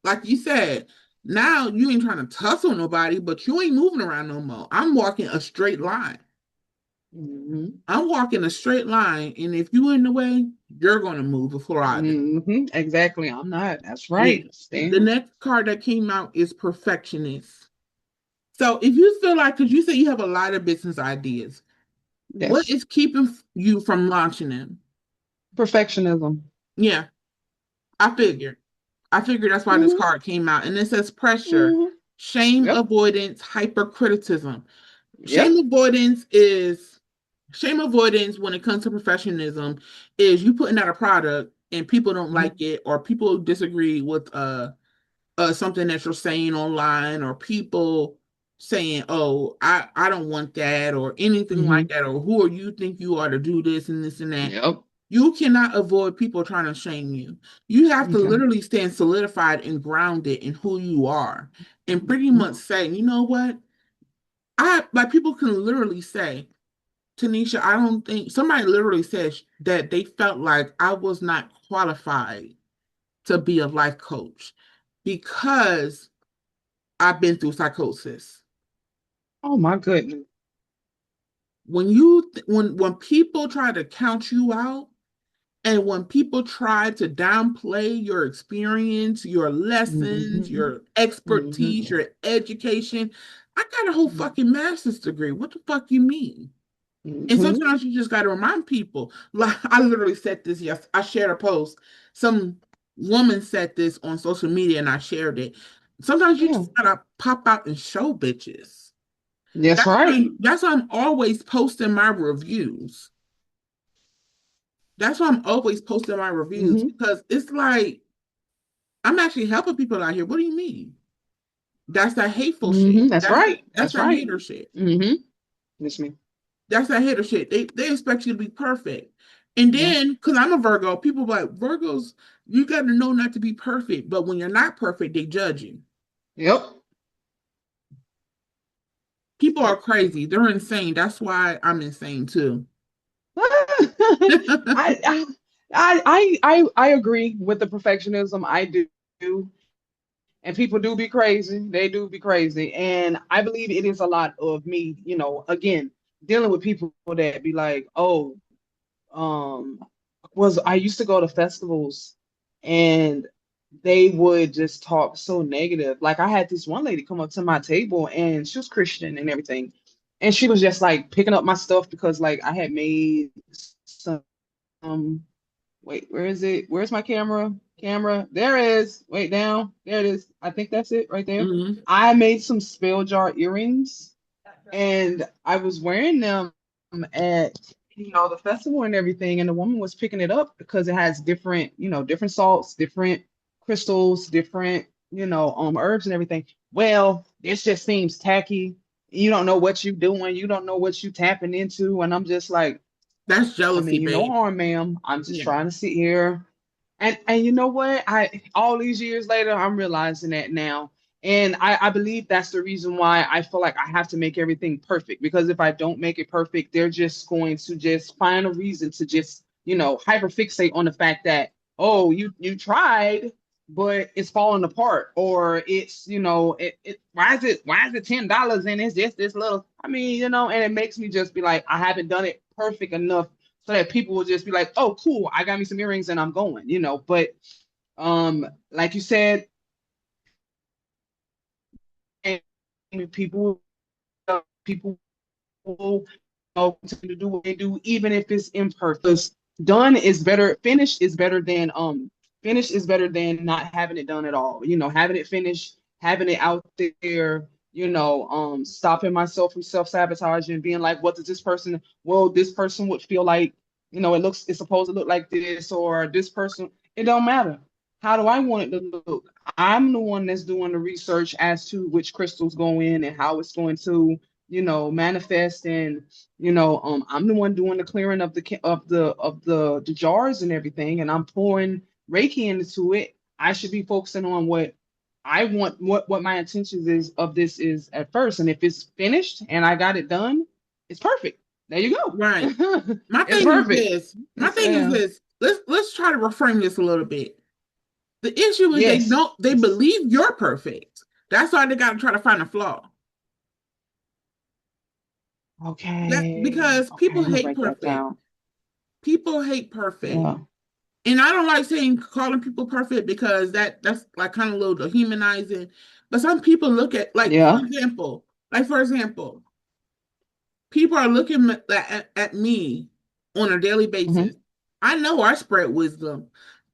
Like you said, now you ain't trying to tussle nobody, but you ain't moving around no more. I'm walking a straight line. Hmm. I'm walking a straight line, and if you in the way, you're gonna move before I do. Hmm. Exactly. I'm not. That's Yeah. right. The Stand. next card that came out is perfectionist. So if you feel like, because you say you have a lot of business ideas, what Yes. is keeping you from launching them? Perfectionism. Yeah, I figured. I figured that's why this Hmm. card came out. And it says pressure, Hmm. shame Yep. avoidance, hypercriticism. Shame Yep. avoidance is shame avoidance when it comes to professionalism is you putting out a product and people don't like Hmm. it or people disagree with something that you're saying online or people saying, "Oh, I don't want that," or anything like Hmm. that, or who are you think you are to do this and this and that. Yep. You cannot avoid people trying to shame you. You have to Okay. literally stand solidified and grounded in who you are, and pretty Mhm. much say, you know what? I like people can literally say, Tanisha, I don't think somebody literally says that they felt like I was not qualified to be a life coach because I've been through psychosis. Oh my goodness. When people try to count you out, and when people try to downplay your experience, your lessons, Hmm. your expertise, Hmm. your education, I got a whole fucking master's degree. What the fuck you mean? And Hmm. sometimes you just got to remind people. Like I literally said this. Yes, I shared a post. Some woman said this on social media, and I shared it. Sometimes you Yeah. just gotta pop out and show bitches. That's right. That's why I'm always posting my reviews. That's why I'm always posting my reviews Hmm. because it's like I'm actually helping people out here. What do you mean? That's that hateful shit. Hmm. That's right. That's That's that right. hater shit. Hmm. Yes, me. That's that hater shit. They expect you to be perfect. And Yeah. then, because I'm a Virgo, people are like, Virgos, you got to know not to be perfect. But when you're not perfect, they judge you. Yep. People are crazy. They're insane. That's why I'm insane too. I, I agree with the perfectionism. I do. And people do be crazy. They do be crazy. And I believe it is a lot of me, again, dealing with people that be like, oh, um, was I used to go to festivals and they would just talk so negative. Like I had this one lady come up to my table and she was Christian and everything. And she was just like picking up my stuff because like I had made some wait, where is it? Where's my camera? Camera. There it is. Wait down. There it is. I think that's it right there. Hmm. I made some spell jar earrings and I was wearing them at the festival and everything. And the woman was picking it up because it has different, different salts, different crystals, different, herbs and everything. Well, this just seems tacky. You don't know what you're doing. You don't know what you tapping into. And I'm just like, That's I jealousy, mean, no babe. harm, ma'am. I'm just Yeah. trying to sit here. And you know what? I all these years later, I'm realizing that now. And I believe that's the reason why I feel like I have to make everything perfect. Because if I don't make it perfect, they're just going to just find a reason to just, hyperfixate on the fact that, oh, you tried, but it's falling apart. Or it's, why is it $10 and it's just this little, I mean, and it makes me just be like, I haven't done it perfect enough so that people will just be like, "Oh, cool, I got me some earrings and I'm going." But like you said, and people will continue to do what they do, even if it's imperfect. Because done is better, finished is better than not having it done at all. Having it finished, having it out there. Stopping myself from self-sabotaging, being like, what does this person? Well, this person would feel like, it's supposed to look like this, or this person. It don't matter. How do I want it to look? I'm the one that's doing the research as to which crystals go in and how it's going to, manifest. And I'm the one doing the clearing of the jars and everything, and I'm pouring Reiki into it. I should be focusing on what I want, what my intentions is of this is at first. And if it's finished and I got it done, it's perfect. There you go. Right. My It's thing is perfect. this. My It's thing is yeah. this. Let's try to reframe this a little bit. The issue is Yes. they Yes. believe you're perfect. That's why they gotta try to find a flaw. That Okay. because Okay, people I'm gonna hate write that perfect. down. People hate perfect. Yeah. And I don't like saying calling people perfect because that's like kind of a little dehumanizing. But some people look at Yeah. like for example, people are looking at me on a daily basis. Mm-hmm. I know I spread wisdom.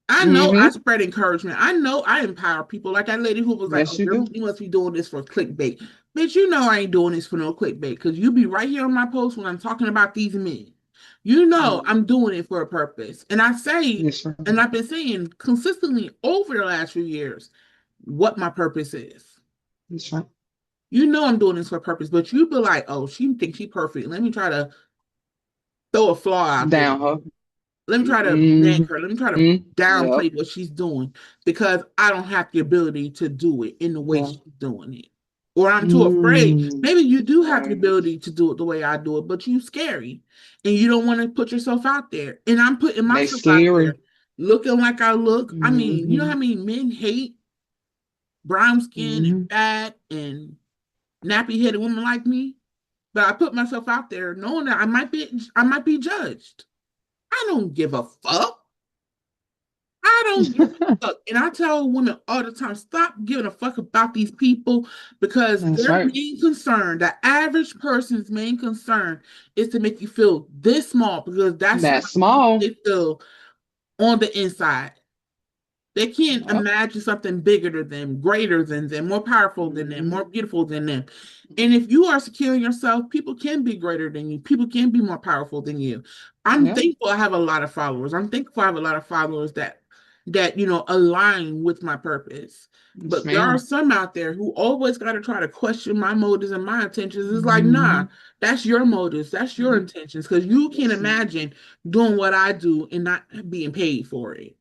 I know I Mm-hmm. spread encouragement. I know I empower people. Like that lady who was like, Yes, "Oh, you do. you must be doing this for clickbait." Bitch, you know I ain't doing this for no clickbait because you be right here on my post when I'm talking about these men. You know Mm. I'm doing it for a purpose. And I say, Yes, sir. and I've been saying consistently over the last few years what my purpose is. Yes, sir. You know I'm doing this for a purpose, but you be like, oh, she thinks she perfect. Let me try to throw a flaw out there. Down her. Let me try to nag her. Let me try to Mm-hmm. Yep. downplay what she's doing because I don't have the ability to do it in the way Yeah. she's doing it. Or I'm too afraid. Mm. Maybe you do have the Right. ability to do it the way I do it, but you scary and you don't want to put yourself out there. And I'm putting They myself out there scary. looking like I look. I mean, you know Mm-hmm. how many men hate brown skin and Mm-hmm. fat and nappy headed women like me? But I put myself out there knowing that I might be judged. I don't give a fuck. I don't give a fuck. And I tell women all the time, stop giving a fuck about these people because That's their right. main concern, the average person's main concern, is to make you feel this small because that's how That's small. they feel on the inside. They can't Yep. imagine something bigger than them, greater than them, more powerful than them, Mm-hmm. more beautiful than them. And if you are secure in yourself, people can be greater than you. People can be more powerful than you. I'm Yep. thankful I have a lot of followers. I'm thankful I have a lot of followers that align with my purpose. Yes, But there are ma'am. some out there who always got to try to question my motives and my intentions. It's like, Mm-hmm. nah, that's your motives, that's your Mm-hmm. intentions, because you can't Yes, ma'am. imagine doing what I do and not being paid for it.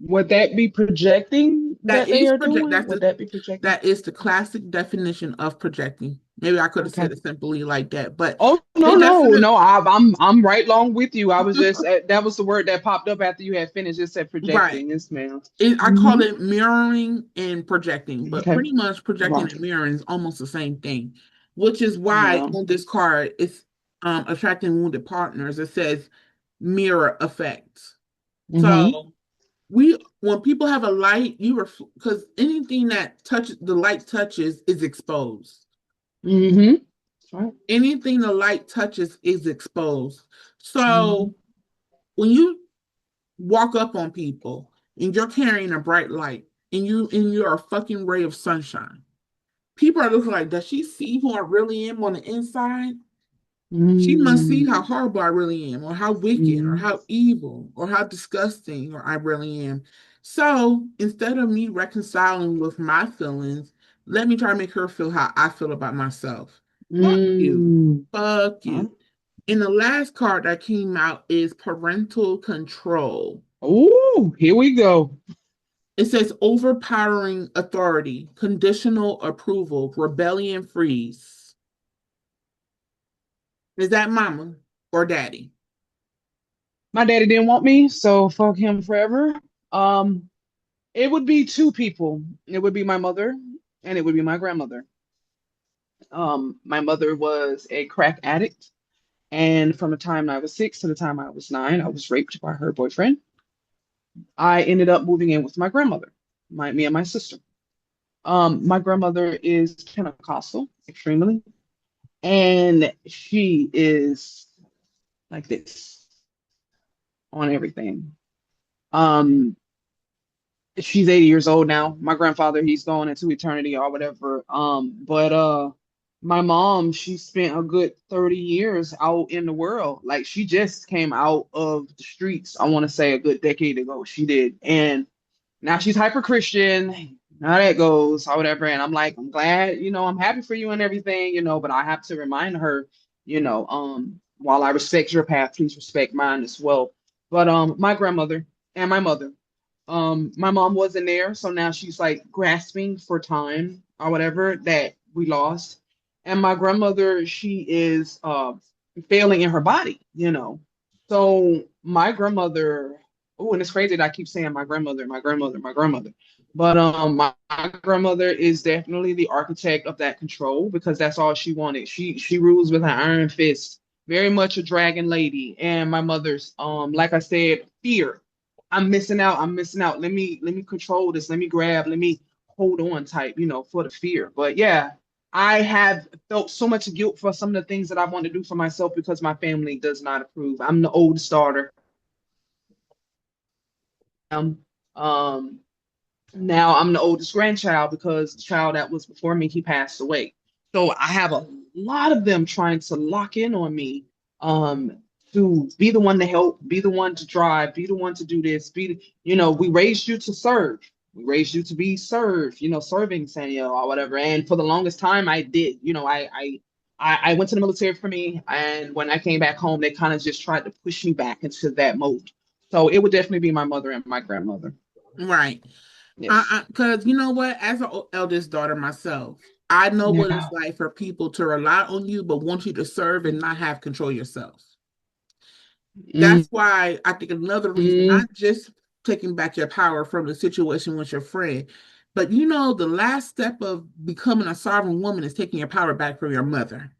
Would that be projecting That that they is are project. doing? That's Would the that be projecting? that is the classic definition of projecting. Maybe I could have Okay. said it simply like that, but Oh they no, no, definitely no. I'm right along with you. I was just that was the word that popped up after you had finished. It said right. projecting. Yes, ma'am. I Mm-hmm. call it mirroring and projecting, but Okay. pretty much projecting Right. and mirroring is almost the same thing, which is why Yeah. on this card it's attracting wounded partners. It says mirror effect. Mm-hmm. So we when people have a light, because anything that touches the light touches is exposed. Mm-hmm. That's right. Anything the light touches is exposed. Mm-hmm. So when you walk up on people and you're carrying a bright light and you're a fucking ray of sunshine, people are looking like, does she see who I really am on the inside? She must see how Mm-hmm. horrible I really am, or how wicked, or how evil, or how disgusting or I really am. So instead of me reconciling with my feelings, let me try to make her feel how I feel about myself. Fuck you. Mm-hmm. Fuck Huh? you. And the last card that came out is parental control. Oh, here we go. It says overpowering authority, conditional approval, rebellion freeze. Is that mama or daddy? My daddy didn't want me, so fuck him forever. Um, it would be two people. It would be my mother and it would be my grandmother. My mother was a crack addict, and from the time I was 6 to the time I was 9, I was raped by her boyfriend. I ended up moving in with my grandmother, me and my sister. My grandmother is Pentecostal, extremely, and she is like this on everything. Um, she's 80 years old now. My grandfather, he's going into eternity or whatever. But my mom, she spent a good 30 years out in the world. Like she just came out of the streets, I want to say a good decade ago. She did. And now she's hyper Christian. How that goes, or whatever. And I'm like, I'm glad, I'm happy for you and everything, but I have to remind her, while I respect your path, please respect mine as well. But my grandmother and my mother, my mom wasn't there, so now she's like grasping for time or whatever that we lost. And my grandmother, she is failing in her body. So my grandmother, oh, and it's crazy that I keep saying my grandmother, my grandmother, my grandmother. But my grandmother is definitely the architect of that control because that's all she wanted. She rules with an iron fist, very much a dragon lady. And my mother's, like I said, fear. I'm missing out. I'm missing out. Let me control this. Let me grab. Let me hold on type, for the fear. But yeah, I have felt so much guilt for some of the things that I want to do for myself because my family does not approve. I'm the oldest daughter. Um, now I'm the oldest grandchild because the child that was before me, he passed away. So I have a lot of them trying to lock in on me, um, to be the one to help, be the one to drive, be the one to do this, we raised you to serve. we raised you to be served, serving Sanyel or whatever. And for the longest time, I did. I went to the military for me, and when I came back home, they kind of just tried to push me back into that mode. So it would definitely be my mother and my grandmother. Right. Yes. Because you know what? As an eldest daughter myself, I know what it's Yeah. like for people to rely on you, but want you to serve and not have control yourself. That's Mm-hmm. why I think another reason, not just taking back your power from the situation with your friend, but the last step of becoming a sovereign woman is taking your power back from your mother.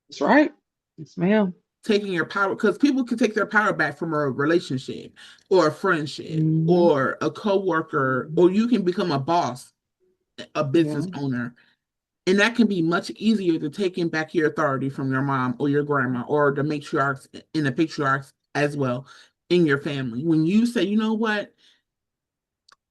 That's right. Yes, ma'am. Taking your power, because people can take their power back from a relationship or a friendship Hmm. or a coworker, or you can become a boss, a business Yeah. owner. And that can be much easier than taking back your authority from your mom or your grandma or the matriarchs and the patriarchs as well in your family. When you say, you know what,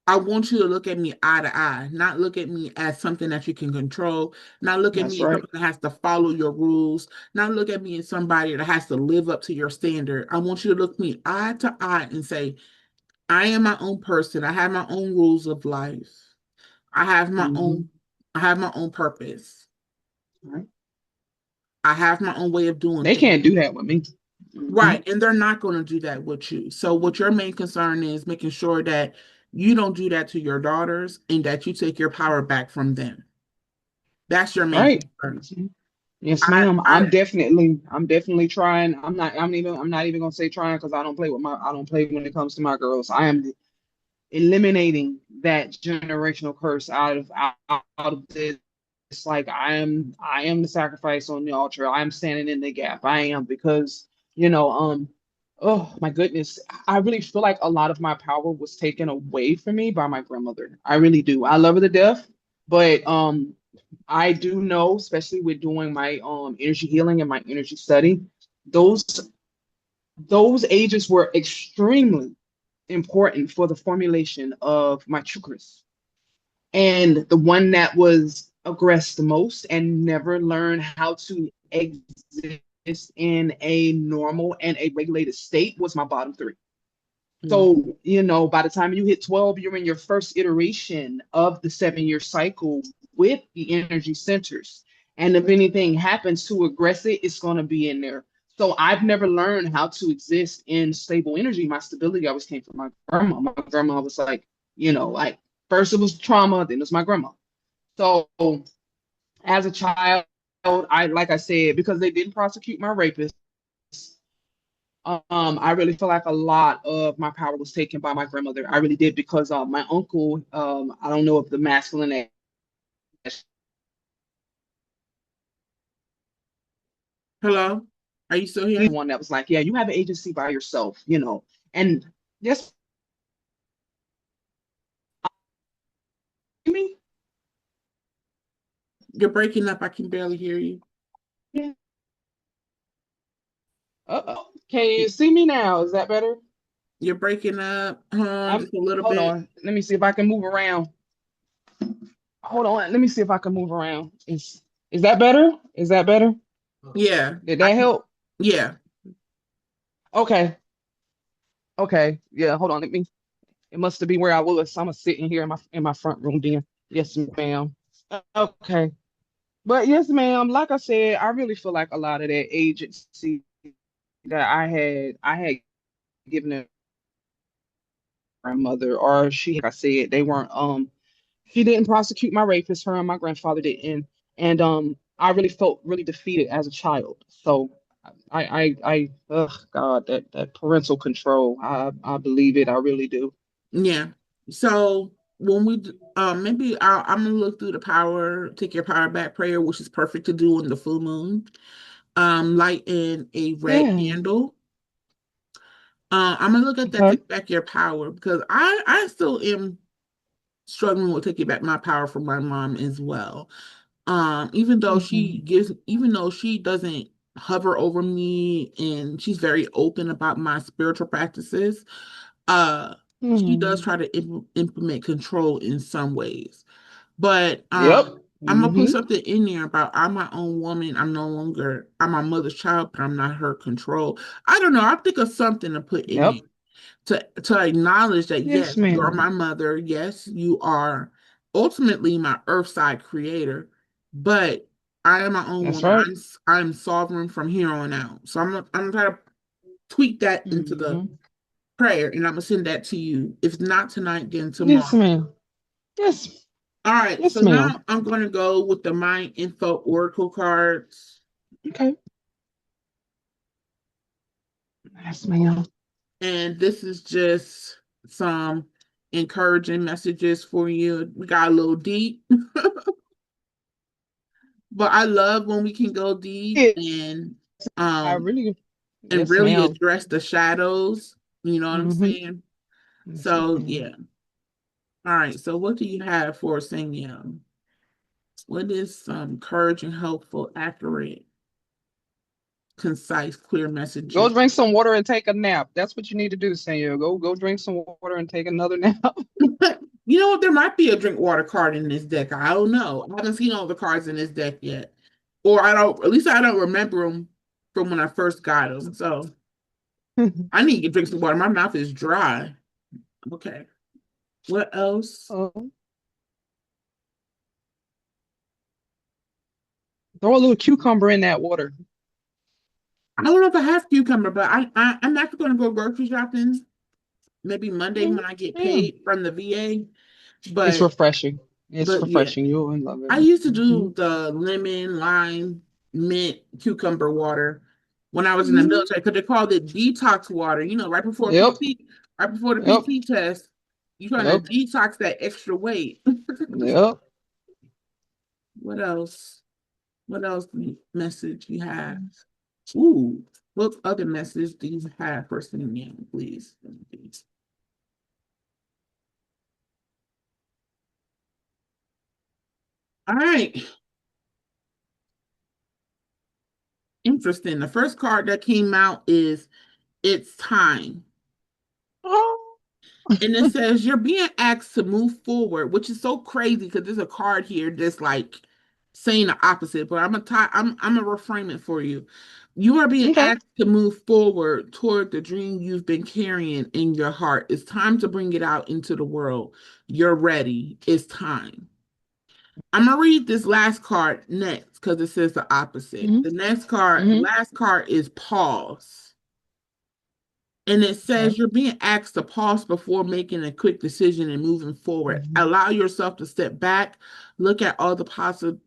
I want you to look at me eye to eye, not look at me as something that you can control, not look at That's me as right. something that has to follow your rules, not look at me as somebody that has to live up to your standard. I want you to look me eye to eye and say, I am my own person. I have my own rules of life. I have my Hmm. own I have my own purpose. Right. I have my own way of doing They things. can't do that with me. Hmm. Right. And they're not going to do that with you. So, what your main concern is making sure that you don't do that to your daughters and that you take your power back from them. That's your That's main right. concern. Yes, I, ma'am. I, I'm definitely trying. I'm not even gonna say trying because I don't play when it comes to my girls. I am eliminating that generational curse out of this. It's like I am the sacrifice on the altar. I am standing in the gap. I am because oh my goodness, I really feel like a lot of my power was taken away from me by my grandmother. I really do. I love her to death, but I do know, especially with doing my energy healing and my energy study, those those ages were extremely important for the formulation of my chakras. And the one that was aggressed the most and never learned how to exist in a normal and a regulated state was my bottom three. mm, So, by the time you hit 12, you're in your first iteration of the 7 year cycle with the energy centers. And if anything happens to aggress it, it's going to be in there. So I've never learned how to exist in stable energy. My stability always came from my grandma. My grandma was like, like first it was trauma, then it was my grandma. So as a child, like I said, because they didn't prosecute my rapist, I really feel like a lot of my power was taken by my grandmother. I really did because my uncle, I don't know if the masculine hello? Are you still he's here? the one that was like, yeah, you have an agency by yourself. And yes, me. You're breaking up. I can barely hear you. Uh-oh. Can you see me now? Is that better? You're breaking up I'm just a little hold bit. on. Let me see if I can move around. Hold on. Let me see if I can move around. Is that better? Is that better? Yeah. Did that help? Yeah. Okay. Okay. Yeah, hold on. It must have been where I was. I'm sitting here in my front room then. Yes, ma'am. Okay. But yes, ma'am, like I said, I really feel like a lot of that agency that I had given a grandmother, or she, like I said, they weren't she didn't prosecute my rapist, her and my grandfather didn't. And I really felt really defeated as a child. So oh God, that parental control, I believe it, I really do. Yeah. So when maybe I'm gonna look through the power, take your power back prayer, which is perfect to do on the full moon. Light in a red Yeah. candle. I'm gonna look at that, Okay. take back your power because I still am struggling with taking back my power from my mom as well. Hmm. Even though she doesn't hover over me and she's very open about my spiritual practices, uh, she does Hmm. try to implement control in some ways. But Yep. I'm gonna put Hmm. something in there about I'm my own woman. I'm my mother's child, but I'm not her control. I don't know. I'll think of something to put in Yep. there. to acknowledge that yes, Yes, you are ma'am. my mother. Yes, you are ultimately my earthside creator, but I am my own That's woman. right. I'm sovereign from here on out. So I'm gonna try to tweak that into the Hmm. prayer, and I'm gonna send that to you. If not tonight, then Yes, tomorrow. ma'am. Yes. All right. So Yes, ma'am. now I'm gonna go with the Mind Info Oracle cards. Okay. Yes, ma'am. And this is just some encouraging messages for you. We got a little deep, but I love when we can go deep Yeah, I um really, and yes, really ma'am. address the shadows. You know what I'm Hmm. saying? Yes, So ma'am. yeah. All right. So what do you have for Sanyel? What is some encouraging, helpful, accurate, concise, clear Go messages? drink some water and take a nap. That's what you need to do, Sanyel. Go drink some water and take another nap. You know what? There might be a drink water card in this deck. I don't know. I haven't seen all the cards in this deck yet, or I don't. At least I don't remember them from when I first got them. So I need to drink some water. My mouth is dry. Okay. What else? Uh, Throw a little cucumber in that water. I don't know if I have cucumber, but I'm actually going to go grocery shopping maybe Monday Mm, when I get yeah. paid from the VA. It's But refreshing. It's yeah, refreshing. You'll love it. I used to Hmm. do the lemon, lime, mint, cucumber water when I was in the Hmm. military because they called it detox water. You know, Yep. right before the Yep. PT test, you're trying to Yep. detox that extra weight. Yep. What else? What else message you have? Ooh, what other message do you have for Simeon, please? All right, interesting. The first card that came out is It's Time. Oh. And it says you're being asked to move forward, which is so crazy because there's a card here that's like saying the opposite. But I'm gonna reframe it for you. You are being Okay. asked to move forward toward the dream you've been carrying in your heart. It's time to bring it out into the world. You're ready. It's time. I'm gonna read this last card next because it says the opposite. Hmm. The Hmm. last card is pause. And it Okay. says you're being asked to pause before making a quick decision and moving forward. Hmm. Allow yourself to step back, look at all the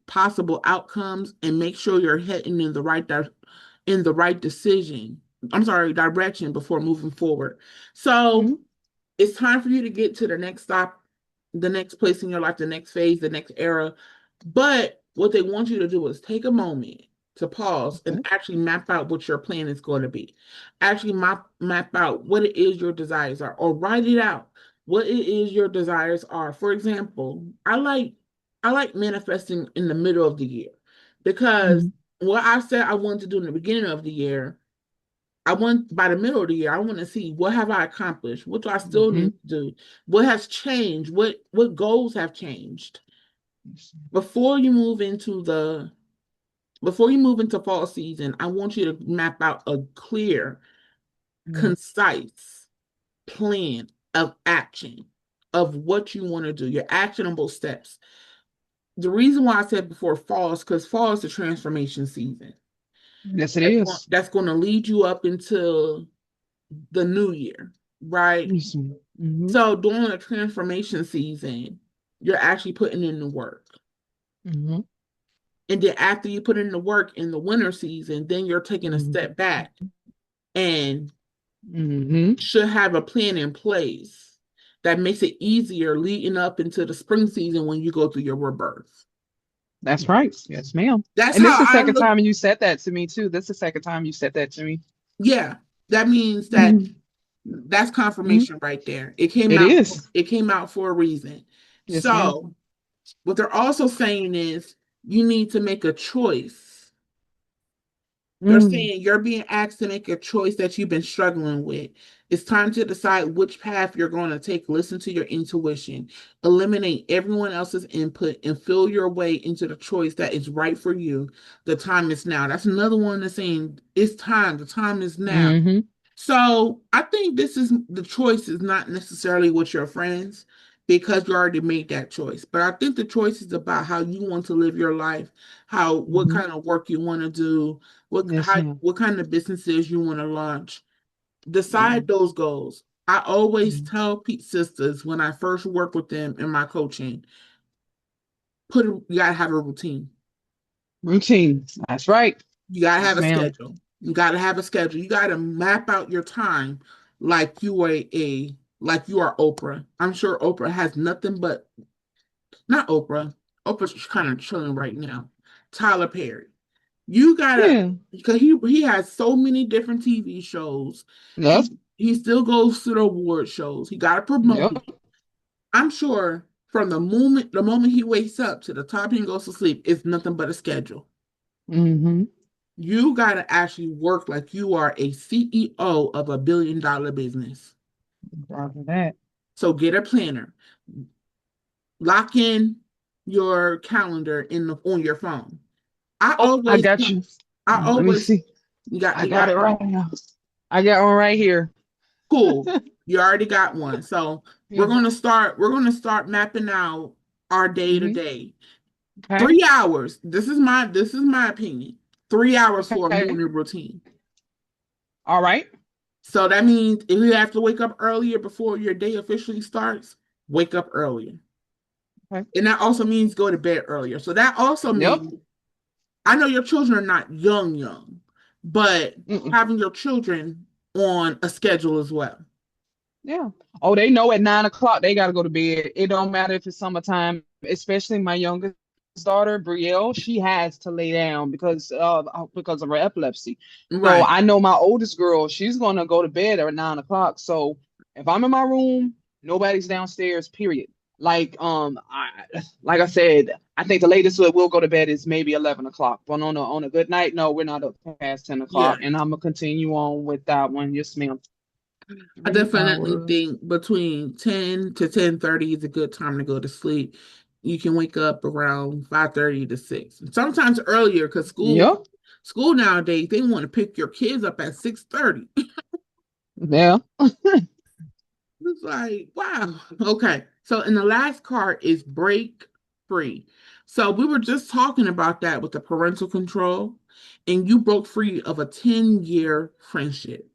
possible outcomes, and make sure you're heading in the right decision. I'm sorry, direction before moving forward. So Hmm. it's time for you to get to the next stop, the next place in your life, the next phase, the next era. But what they want you to do is take a moment to pause and Okay. actually map out what your plan is going to be. Actually map out what it is your desires are, or write it out what it is your desires are. For example, I like manifesting in the middle of the year because Hmm. what I said I wanted to do in the beginning of the year, I want by the middle of the year, I want to see what have I accomplished, what do I still Hmm. need to do, what has changed, what goals have changed before you move into the before you move into fall season. I want you to map out a clear, Hmm. concise plan of action of what you want to do, your actionable steps. The reason why I said before fall is because fall is the transformation season. Yes, it is. That's going to lead you up into the new year, right? Yes. Hmm. So during the transformation season, you're actually putting in the work. Hmm. And then after you put in the work in the winter season, then you're taking a Hmm. step back and Hmm. should have a plan in place that makes it easier leading up into the spring season when you go through your rebirth. That's right. Yes, ma'am. That's And this how is the I second look. time you said that to me too. This is the second time you said that to me. Yeah, that means that Hmm. that's Hmm. confirmation right there. It is. It came out for a reason. Yes, ma'am. So what they're also saying is you need to make a choice. They're Mm. saying you're being asked to make a choice that you've been struggling with. It's time to decide which path you're going to take. Listen to your intuition, eliminate everyone else's input, and feel your way into the choice that is right for you. The time is now. That's another one that's saying it's time. The time is now. Hmm. So I think this is the choice is not necessarily with your friends because you already made that choice. But I think the choice is about how you want to live your life, how what Hmm. kind of work you want to do, Yes, ma'am. what kind of businesses you want to launch. Decide Mm-hmm. those goals. I always tell Pete sisters when I first work with them in my coaching, you gotta have a routine. Routine. That's right. You gotta have Yes, a ma'am. schedule. You gotta have a schedule. You gotta map out your time like you are like you are Oprah. I'm sure Oprah has nothing but not Oprah. Oprah's kind of chilling right now. Tyler Perry. You gotta Yeah. because he has so many different TV shows. Yep. He still goes to the award shows. He gotta promote Yep. it. I'm sure from the moment he wakes up to the time he goes to sleep, it's nothing but a schedule. Mm-hmm. You got to actually work like you are a CEO of $1 billion business. Roger that. So get a planner, lock in your calendar on your phone. I Oh, I always, got you. I Let me always, see. I you got got it right now. I got one right here. cool. You already got one. So Yeah. we're gonna start mapping out our day to Mm-hmm. day. Okay. 3 hours. This is my opinion. 3 hours for a Okay. morning routine. All right. So that means if you have to wake up earlier before your day officially starts, wake up earlier. Okay. And that also means go to bed earlier. So that also Yep. means I know your children are not young, but Mm-mm. having your children on a schedule as well. Yeah. Oh, they know at 9 o'clock they gotta go to bed. It don't matter if it's summertime, especially my youngest daughter, Brielle, she has to lay down because of her epilepsy. So Right. I know my oldest girl, she's gonna go to bed at 9 o'clock. So if I'm in my room, nobody's downstairs, period. Like I said, I think the latest we'll go to bed is maybe 11 o'clock. But on a good night, no, we're not up past ten Yeah. o'clock. And I'm gonna continue on with that one. Yes, ma'am. I Three definitely hours. think between 10 to 10:30 is a good time to go to sleep. You can wake up around 5:30 to 6. Sometimes earlier because Yep. school nowadays they want to pick your kids up at 6:30. Yeah. It's like, wow. Okay. So, and the last card is break free. So, we were just talking about that with the parental control, and you broke free of a 10-year friendship.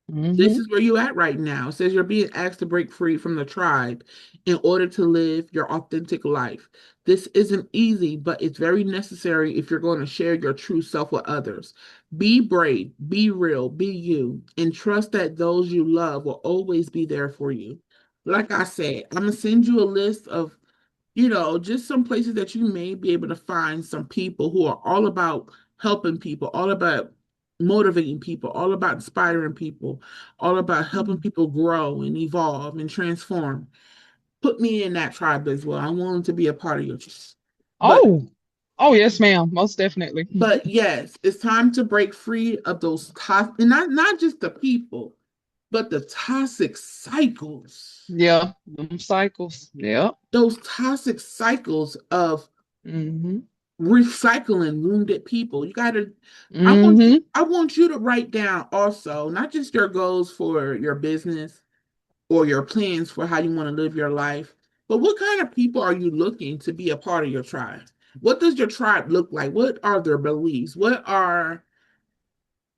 This Hmm. is where you at right now. It says you're being asked to break free from the tribe in order to live your authentic life. This isn't easy, but it's very necessary if you're going to share your true self with others. Be brave, be real, be you, and trust that those you love will always be there for you. Like I said, I'm going to send you a list of just some places that you may be able to find some people who are all about helping people, all about motivating people, all about inspiring people, all about helping people grow and evolve and transform. Put me in that tribe as well. I'm willing to be a part of yours. But Oh, oh yes, ma'am. Most definitely. yes, it's time to break free of those toxic, and not just the people, but the toxic cycles. Yeah. Them cycles. Yeah. Those toxic cycles of Hmm. recycling wounded people. You gotta Hmm. I want you to write down also not just your goals for your business or your plans for how you want to live your life, but what kind of people are you looking to be a part of your tribe? What does your tribe look like? What are their beliefs? What kind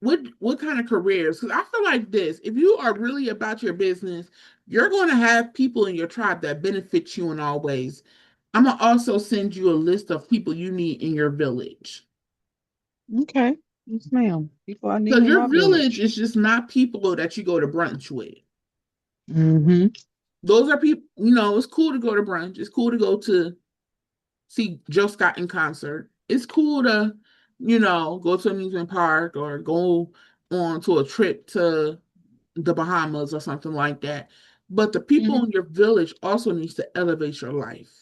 of careers? Because I feel like this, if you are really about your business, you're going to have people in your tribe that benefit you in all ways. I'm gonna also send you a list of people you need in your village. Okay. Yes, ma'am. People I need Because in your my village village. is just not people that you go to brunch with. Hmm. Those are people, it's cool to go to brunch. It's cool to go to see Joe Scott in concert. It's cool to, go to an amusement park or go on to a trip to the Bahamas or something like that. But the people Hmm. in your village also needs to elevate your life.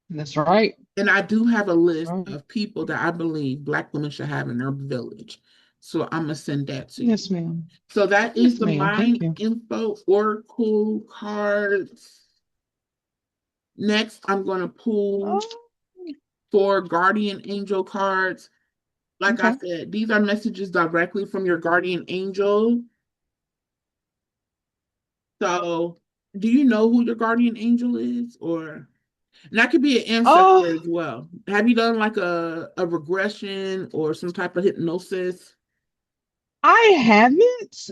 That's right. And I do have a That's list right. of people that I believe Black women should have in their village. So I'm gonna send that to you. Yes, ma'am. So that is Yes, the ma'am. Thank mind you. info oracle cards. Next, I'm gonna pull Oh, 4 guardian angel cards. Like I okay. said, these are messages directly from your guardian angel. So, do you know who your guardian angel is, or and that could be an ancestor Oh, as well? Have you done like a regression or some type of hypnosis? I haven't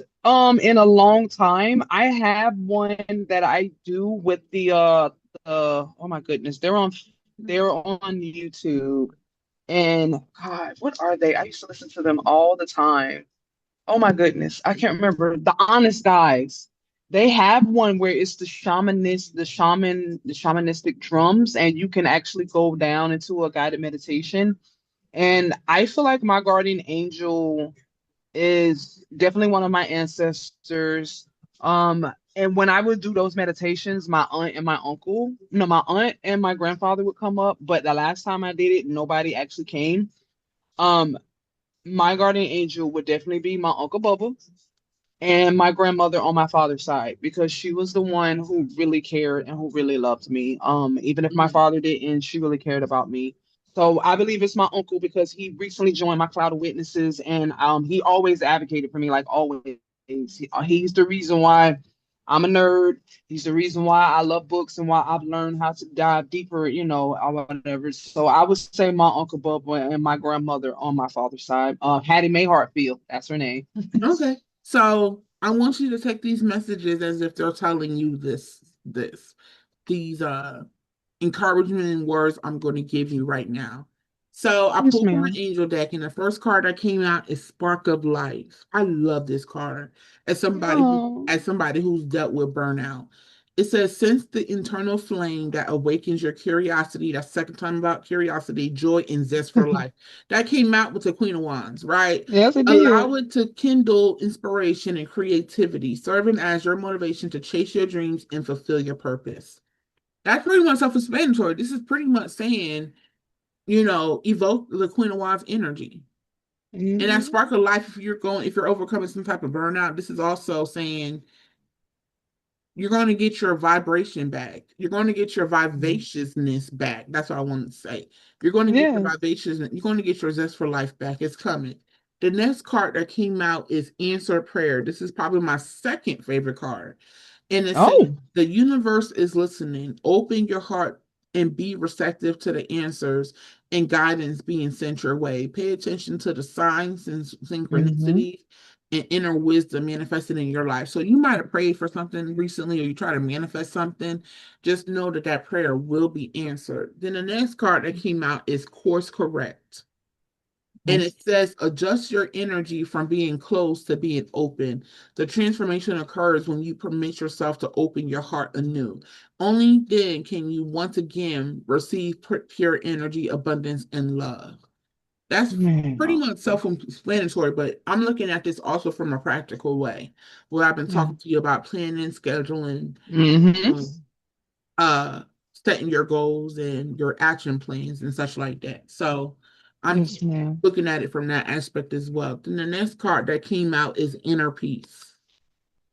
in a long time. I have one that I do with the oh my goodness, they're on YouTube. And God, what are they? I used to listen to them all the time. Oh my goodness, I can't remember. The Honest Guys. They have one where it's the shamanistic drums, and you can actually go down into a guided meditation. And I feel like my guardian angel is definitely one of my ancestors. And when I would do those meditations, my aunt and my uncle, no, my aunt and my grandfather would come up, but the last time I did it, nobody actually came. Um, my guardian angel would definitely be my Uncle Bubba and my grandmother on my father's side because she was the one who really cared and who really loved me. Even if my Mm. father didn't, she really cared about me. So I believe it's my uncle because he recently joined my cloud of witnesses, and he always advocated for me, like always. He's the reason why I'm a nerd. He's the reason why I love books and why I've learned how to dive deeper, or whatever. So I would say my Uncle Bubba and my grandmother on my father's side. Hattie Mae Hartfield, that's her name. Okay. So I want you to take these messages as if they're telling you these encouragement words I'm going to give you right now. So I Yes, pulled from an ma'am. angel deck, and the first card that came out is Spark of Life. I love this card Oh. as somebody who's dealt with burnout. It says, sense the internal flame that awakens your curiosity. That's second time about curiosity, joy, and zest for life. That came out with the Queen of Wands, right? Yes, it did. Allow it to kindle inspiration and creativity, serving as your motivation to chase your dreams and fulfill your purpose. That's pretty much self-explanatory. This is pretty much saying, evoke the Queen of Wands energy. And that Hmm. spark of life, if you're overcoming some type of burnout, this is also saying you're going to get your vibration back. You're going to get your vivaciousness back. That's what I want to say. You're going to get your Yes. vivaciousness. You're going to get your zest for life back. It's coming. The next card that came out is Answer Prayer. This is probably my second favorite card. And it says, Oh. the universe is listening. Open your heart and be receptive to the answers and guidance being sent your way. Pay attention to the signs and Hmm. synchronicities and inner wisdom manifested in your life. So you might have prayed for something recently or you try to manifest something. Just know that that prayer will be answered. Then the next card that came out is Course Correct. And Okay. it says, adjust your energy from being closed to being open. The transformation occurs when you permit yourself to open your heart anew. Only then can you once again receive pure energy, abundance, and love. That's pretty Yeah. much self-explanatory, but I'm looking at this also from a practical way, where I've been Yeah. talking to you about planning, scheduling, Hmm. um, uh setting your goals and your action plans and such like that. So I'm Yes, ma'am. looking at it from that aspect as well. Then the next card that came out is Inner Peace.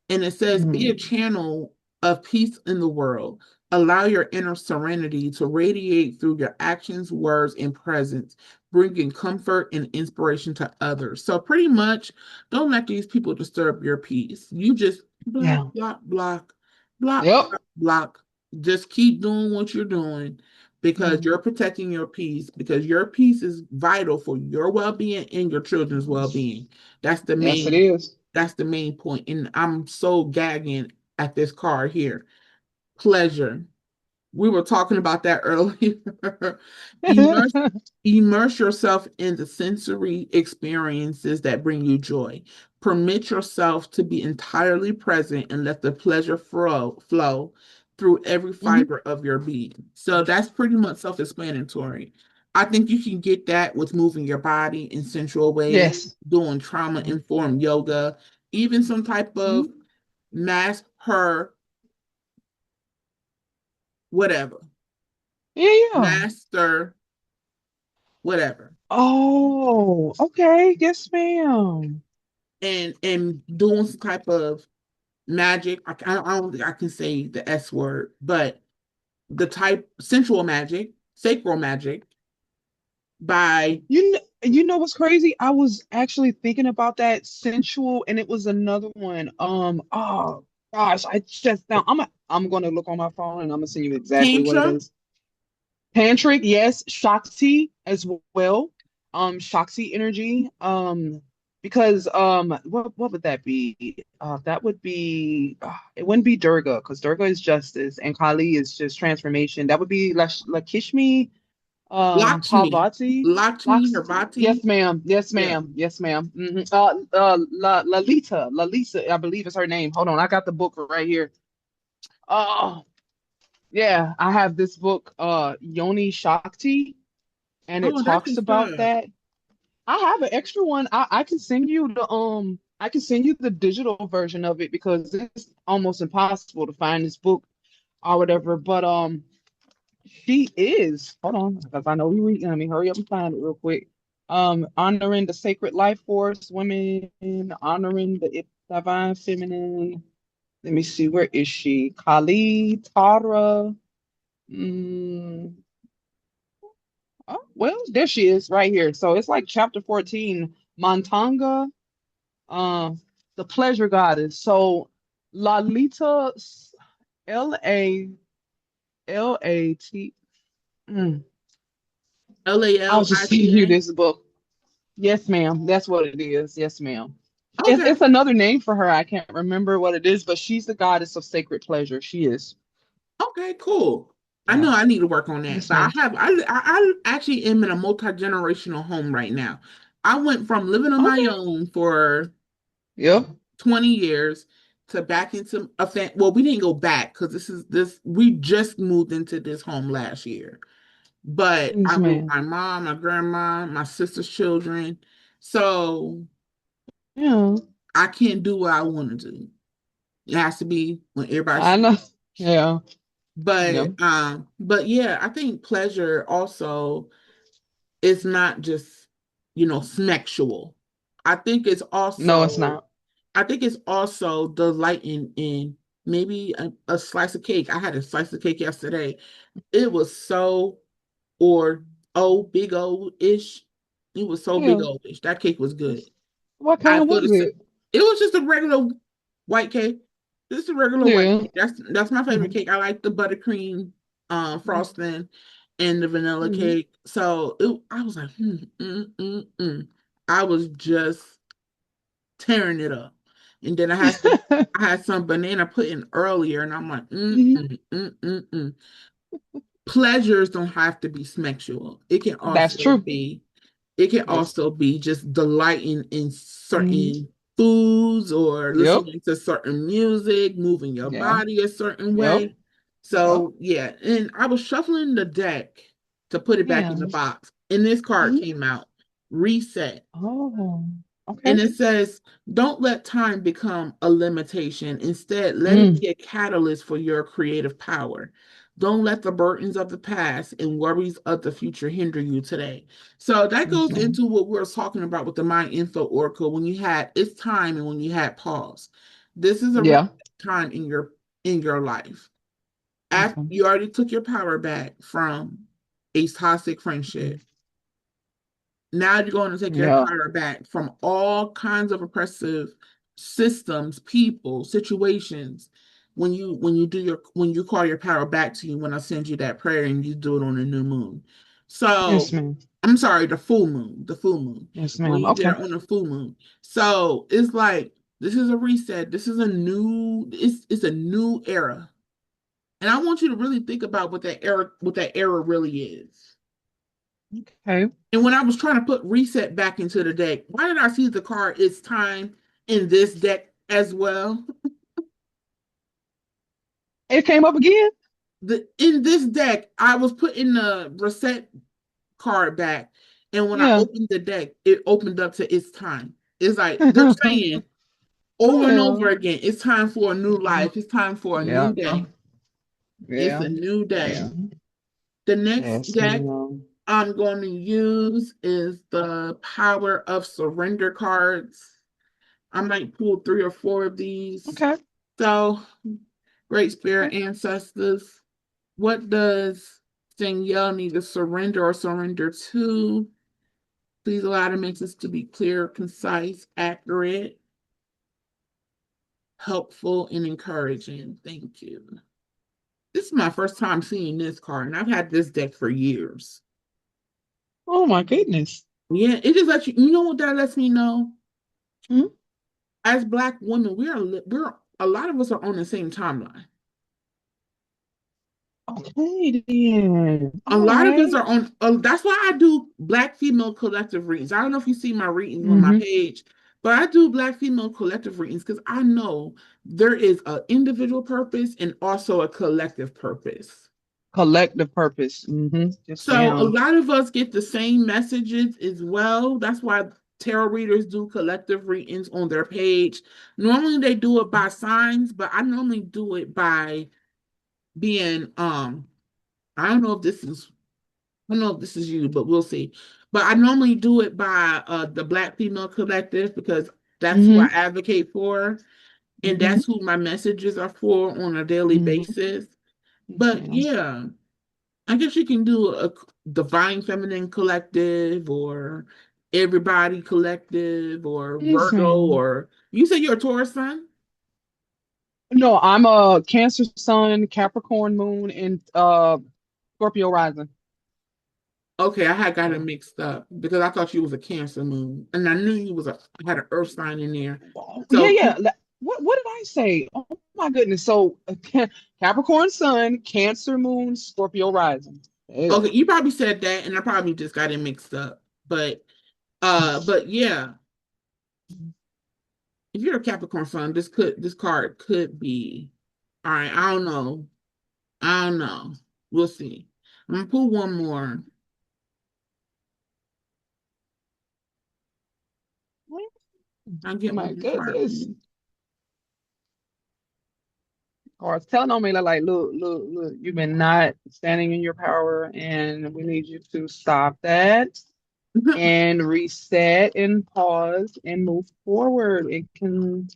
And it says, be a Mm. channel of peace in the world. Allow your inner serenity to radiate through your actions, words, and presence, bringing comfort and inspiration to others. So, pretty much, don't let these people disturb your peace. You just block, Yeah. block, block, block, Yep. block, block. Just keep doing what you're doing because Yeah. you're protecting your peace, because your peace is vital for your well being and your children's well being. That's the Yes, it main is. that's the main point. And I'm so gagging at this card here. Pleasure. We were talking about that earlier. immerse, immerse yourself in the sensory experiences that bring you joy. Permit yourself to be entirely present and let the pleasure flow through every Hmm. fiber of your being. So that's pretty much self-explanatory. I think you can get that with moving your body in sensual ways, Yes. doing trauma-informed yoga, even some type of Mhm. mass her whatever, Yeah, yeah. master whatever, Oh, okay. Yes, ma'am. and doing some type of magic. I don't think I can say the S word, but the type sensual magic, sacral magic by You know what's crazy? I was actually thinking about that sensual, and it was another one. Gosh, I just found. I'm gonna look on my phone and I'm gonna send you exactly what it Tantra. is. Tantric, yes. Shakti as well. Shakti energy. Because what would that be? That would be it wouldn't be Durga because Durga is justice and Kali is just transformation. That would be Lakshmi, Lakshmi. Parvati, Lakshmi, Laks. Harvati. Yes, ma'am. Yes, Yeah. ma'am. Yes, ma'am. Lalita, I believe is her name. Hold on, I got the book right here. Oh, yeah, I have this book, Yoni Shakti, and it Oh, that's talks just about good. that. I have an extra one. I can send you I can send you the digital version of it because it's almost impossible to find this book or whatever. But she is, hold on, because I know we read. Let me hurry up and find it real quick. Honoring the sacred life force, women, honoring the divine feminine. Let me see, where is she? Kali, Tara. Mm, oh, well, there she is right here. So it's like chapter 14, Montanga, uh, the pleasure goddess. So Lalita, Lalati. Mm, I'll just send you Lalita. this book. Yes, ma'am. That's what it is. Yes, ma'am. Okay. It's another name for her. I can't remember what it is, but she's the goddess of sacred pleasure. She is. Okay, cool. I Yeah. know I need to work on that. Yes, But ma'am. I actually am in a multi-generational home right now. I went from living on my Okay. own for Yep. 20 years to back into a well, we didn't go back because this we just moved into this home last year. But Yes, I moved ma'am. my mom, my grandma, my sister's children. So Yeah. I can't do what I want to do. It has to be when everybody's. I know. Yeah. Yeah. But yeah, I think pleasure also is not just, sexual. I think it's No, it's also not. I think it's also delighting in maybe a slice of cake. I had a slice of cake yesterday. It was so or big old ish. It was so big Yeah. old ish. That cake was good. What I kind put was it. it? It was just a regular white cake. Just a regular white Yeah. cake. That's my favorite Mhm. cake. I like the buttercream frosting and the vanilla Mhm. cake. So I was like, I was just tearing it up. And then I had some banana pudding earlier, and I'm like, pleasures don't have to be sexual. That's true. It can Yes. also be just delighting in Mhm. certain foods or Yep. listening to certain music, moving your Yeah. body a certain Yep. way. Yep. So yeah, and I was shuffling the deck to put it back Yeah. in the box, and this card Mhm. came out, reset. Oh. Okay. And it says, don't let time become a limitation. Instead, let it Mm. be a catalyst for your creative power. Don't let the burdens of the past and worries of the future hinder you today. So that Yes, goes ma'am. into what we were talking about with the Mind Info Oracle when you had it's time and when you had pause. This is a real Yeah. time in your life. Yes, After ma'am. you already took your power back from a toxic friendship. Mhm. Now you're going to take your Yeah. power back from all kinds of oppressive systems, people, situations. When you call your power back to you, when I send you that prayer and you do it on a new moon. Yes, So ma'am. I'm sorry, the full moon. Yes, When ma'am. you did Okay. it on a full moon. So it's like this is a reset. This is it's a new era. And I want you to really think about what that era really is. Okay. And when I was trying to put reset back into the deck, why did I see the card It's Time in this deck as well? It came up again? In this deck, I was putting the reset card back, and when I Yeah. opened the deck, it opened up to It's Time. It's like they're saying over and Yeah. over again, it's time for a new Mhm. life. It's time for a Yeah. new day. It's Yeah. a new day. Yeah. The next Yes, deck ma'am. I'm going to use is the Power of Surrender cards. I might pull three or four of these. Okay. So, great Okay. spirit ancestors, what does Sanyel need to surrender or surrender to? Please allow the messages to be clear, concise, accurate. helpful and encouraging. Thank you. This is my first time seeing this card, and I've had this deck for years. Oh my goodness. Yeah, it just lets you, you know what that lets me know? Hmm. As Black women, we're a lot of us are on the same timeline. Okay, then. A All lot of us right. are on, that's why I do Black female collective readings. I don't know if you see my readings on my Mm-hmm. page, but I do Black female collective readings because I know there is an individual purpose and also a collective purpose. Collective purpose. Mm-hmm. Yes, So a ma'am. lot of us get the same messages as well. That's why tarot readers do collective readings on their page. Normally they do it by signs, but I normally do it by being I don't know if this is I don't know if this is you, but we'll see. But I normally do it by the Black Female Collective because that's who I Mm-hmm. advocate for, and Mm-hmm. that's who my messages are for on a daily Mm-hmm. basis. Yes, But ma'am. yeah, I guess you can do a Divine Feminine Collective or Everybody Collective or Yes, Virgo ma'am. or you say you're a Taurus sun? No, I'm a Cancer Sun, Capricorn Moon, and Scorpio rising. Okay, I had got it So, mixed up because I thought you was a Cancer moon, and I knew you was a had an Earth sign in there. oh, yeah, So yeah. What did I say? Oh my goodness. So Capricorn Sun, Cancer Moon, Scorpio rising. There you go. okay, you probably said that, and I probably just got it mixed up. But yeah, if you're a Capricorn sun, this card could be all right. I don't know. I don't know. We'll see. I'm gonna pull one more. I'll get one My more card for goodness. you. Or it's telling on me like, look, you've been not standing in your power, and we need you to stop that and reset and pause and move forward. It can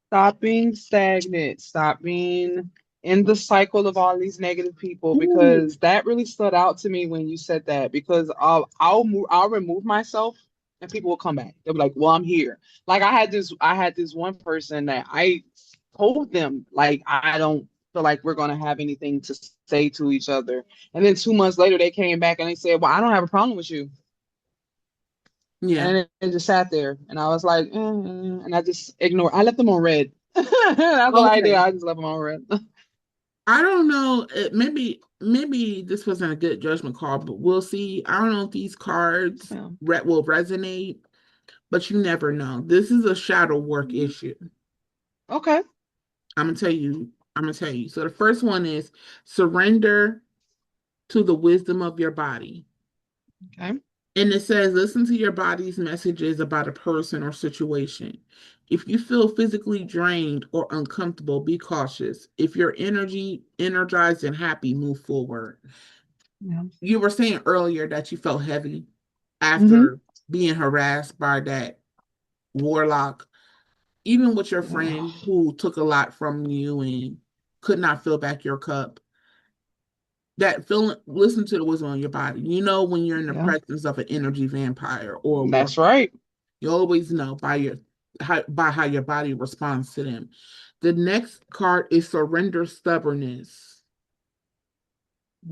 stop being stagnant, stop being in the cycle of all these negative people, Ooh, because that really stood out to me when you said that, because I'll remove myself and people will come back. They'll be like, well, I'm here. Like I had this one person that I told them like I don't feel like we're gonna have anything to say to each other. And then 2 months later they came back and they said, well, I don't have a problem with you. yeah. And it just sat there. And I was like, and I just ignored. I left them on red. That's what I did. Okay. I just left them on red. I don't know. Maybe this wasn't a good judgment call, but we'll see. I don't know if these cards Yeah. will resonate, but you never know. This is a shadow work issue. Okay. I'm gonna tell you. I'm gonna tell you. So the first one is surrender to the wisdom of your body. Okay. And it says, listen to your body's messages about a person or situation. If you feel physically drained or uncomfortable, be cautious. If you're energized and happy, move forward. Yeah. You were saying earlier that you felt heavy Mm-hmm. after being harassed by that warlock, even with your Yeah. friend who took a lot from you and could not fill back your cup. That feeling, listen to the wisdom on your body. You know when you're in the Yeah. presence of an energy vampire or a war. That's right. You always know by how your body responds to them. The next card is surrender stubbornness.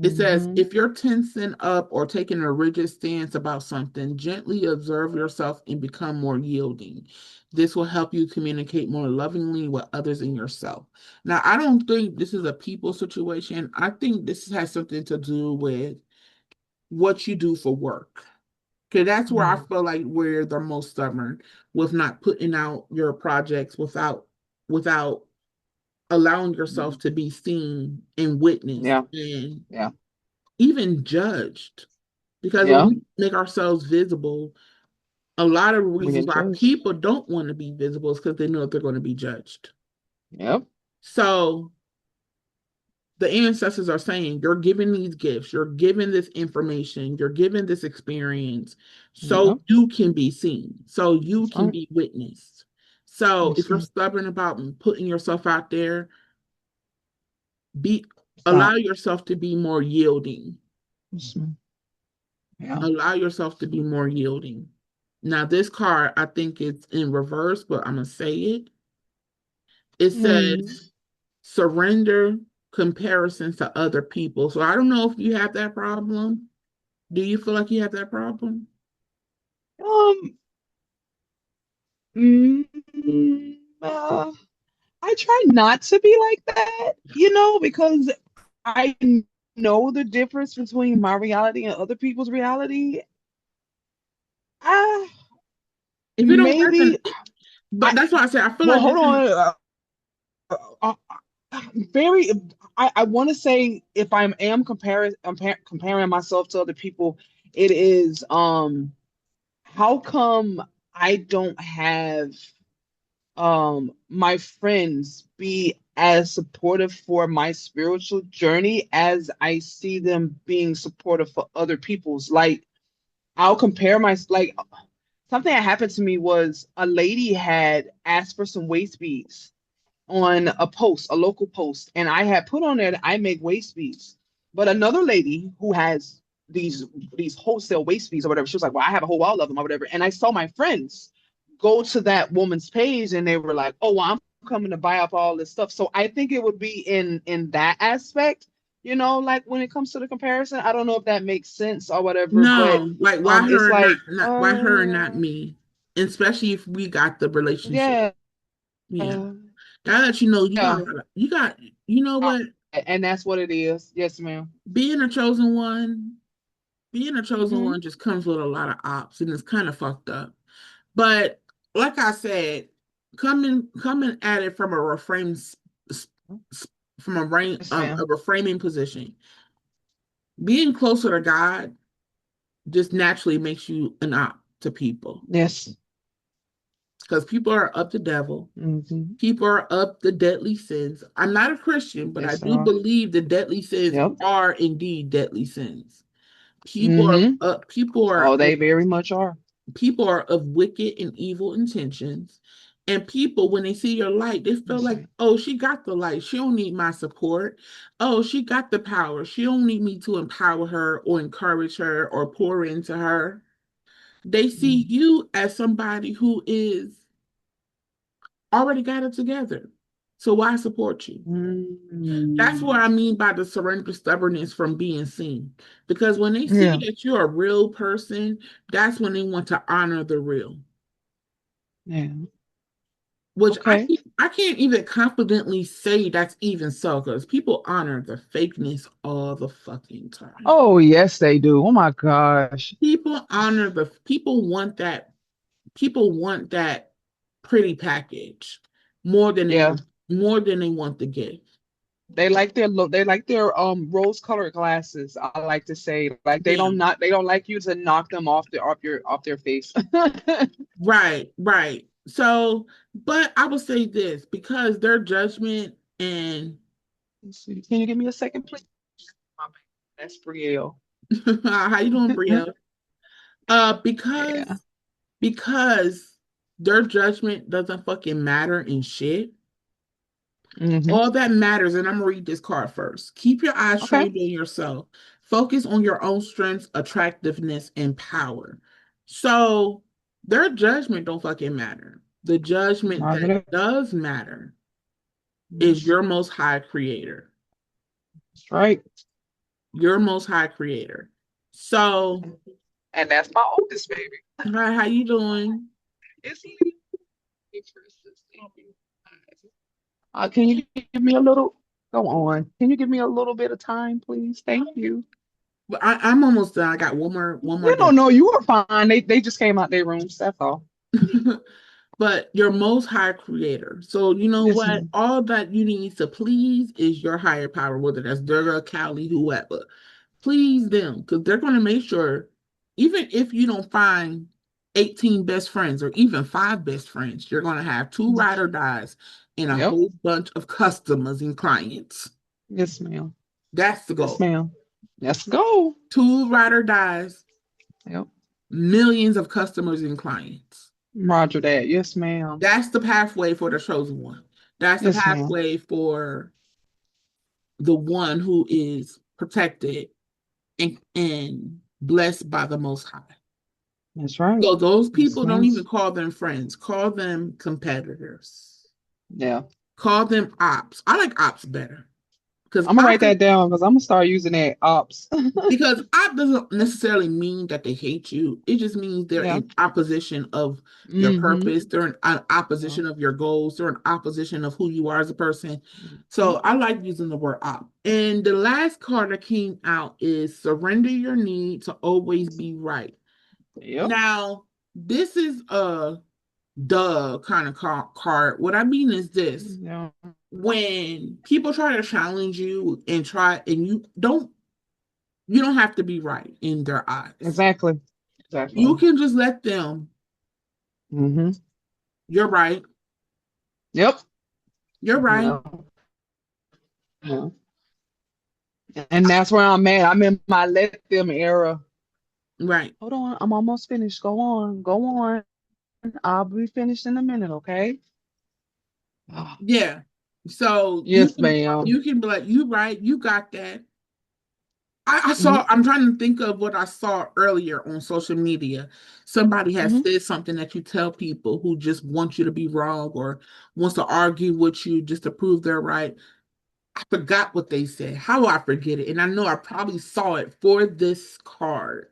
It says, Mm-hmm. if you're tensing up or taking a rigid stance about something, gently observe yourself and become more yielding. This will help you communicate more lovingly with others and yourself. Now, I don't think this is a people situation. I think this has something to do with what you do for work. Because that's where I Mm-hmm. feel like we're the most stubborn with not putting out your projects without allowing yourself to be seen and witnessed Yeah. and Yeah. even judged. Because when Yeah. we make ourselves visible, a lot of We reasons get why judged. people don't want to be visible is because they know that they're going to be judged. Yep. So the ancestors are saying, you're giving these gifts, you're giving this information, you're giving this experience so Yep. you can be seen, so you That's can right. be witnessed. So if Yes, you're ma'am. stubborn about putting yourself out there, be allow Stop. yourself to be more yielding. Yes, ma'am. Yeah. Allow yourself to be more yielding. Now, this card, I think it's in reverse, but I'm gonna say it. It Mm. says surrender comparisons to other people. So I don't know if you have that problem. Do you feel like you have that problem? Um, mm, uh, I try not to be like that, because I know the difference between my reality and other people's reality. Uh, If it don't maybe resonate, but I, that's why I said I feel well, like hold this is on. Uh, very, I want to say if I am comparing myself to other people, it is, how come I don't have my friends be as supportive for my spiritual journey as I see them being supportive for other people's. Like I'll compare my like something that happened to me was a lady had asked for some waist beads on a post, a local post, and I had put on there that I make waist beads. But another lady who has these these wholesale waist beads or whatever, she was like, "Well, I have a whole wall of them or whatever." And I saw my friends go to that woman's page, and they were like, "Oh, well, I'm coming to buy up all this stuff." So I think it would be in that aspect, like when it comes to the comparison. I don't know if that makes sense or whatever, but no, like why it's her and like, not why her and not me? Especially if we got the relationship. yeah, Yeah. Gotta let you know yeah. you got you know Uh, what? and that's what it is. Yes, ma'am. Being a chosen one, being a chosen Mm-hmm. one just comes with a lot of ops and it's kind of fucked up. But like I said, coming at it from a from Yes, ma'am. a reframing position. Being closer to God just naturally makes you an op to people Yes. because people are up to devil. Mm-hmm. People are up the deadly sins. I'm not a Christian, but I Yes, they do are. believe the deadly sins Yep. are indeed deadly sins. People are Mm-hmm. up, people are Oh, they very much are. people are of wicked and evil intentions. And people, when they see your light, they feel Yes, like, ma'am. oh, she got the light. She don't need my support. Oh, she got the power. She don't need me to empower her or encourage her or pour into her. They see Mm. you as somebody who is already got it together. So why support you? That's what Mm. I mean by the surrender stubbornness from being seen. Because when they see Yeah. that you're a real person, that's when they want to honor the real. Yeah. Which Okay. I can't even confidently say that's even so, because people honor the fakeness all the fucking time. Oh, yes, they do. Oh my gosh. People want that pretty package more than they Yeah. want more than they want the gift. They like their look. They like their rose-colored glasses. I like to say, like Yeah. they don't like you to knock them off their face. Right, right. So, but I will say this because their judgment and Let's see. Can you give me a second, please? My bad. That's Brielle. how you doing, Bria? Uh, Yeah. because because their judgment doesn't fucking matter in shit. Hmm. All that matters, and I'm gonna read this card first. Keep your eyes Okay. trained on yourself. Focus on your own strengths, attractiveness, and power. So their judgment don't fucking matter. The judgment Roger that that. does matter is Yes. your most high creator. That's right. Your most high creator. So, And that's my oldest baby. hi, how you doing? It's can you give me a little? Go on. Can you give me a little bit of time, please? Thank you. Well, I'm almost done. I got one more day. No, you were fine. They just came out their rooms. That's all. But your most high creator. So you know Yes, what? ma'am. All that you need to please is your higher power, whether that's Durga, Kali, whoever. Please them, because they're going to make sure, even if you don't find 18 best friends or even five best friends, you're going to have two ride or dies and a Yep. whole bunch of customers and clients. Yes, ma'am. That's the Yes, goal. ma'am. Let's go. Two ride or dies, Yep. millions of customers and clients. Roger that. Yes, ma'am. That's the pathway for the chosen one. That's the Yes, ma'am. pathway for the one who is protected and blessed by the Most High. That's right. So those Yes, people don't ma'am. even call them friends, call them competitors. Yeah. Call them ops. I like ops better because I'm gonna write that down because I'm gonna start using that ops. op doesn't necessarily mean that they hate you. It just means they're Yeah. in opposition of your Mm-hmm. purpose. They're in Yeah. opposition of your goals. They're in opposition of who you are as a person. Hmm. So I like using the word op. And the last card that came out is surrender your need to always be right. Yep. Now, this is a duh kind of card. What I mean is this: Yeah. when people try to challenge you and try, and you don't have to be right in their eyes. Exactly. You Exactly. can just let them, Mm-hmm. you're right, Yep. you're right, Yeah. Yeah. And that's where I'm at. I'm in my let them era. right. Hold on, I'm almost finished. Go on, go on. I'll be finished in a minute, okay? Ah, Yeah. So you yes, can ma'am. you can be like, you right, you got that. Mm-hmm. I'm trying to think of what I saw earlier on social media. Somebody has Mm-hmm. said something that you tell people who just want you to be wrong or wants to argue with you just to prove they're right. I forgot what they said. How do I forget it? And I know I probably saw it for this card.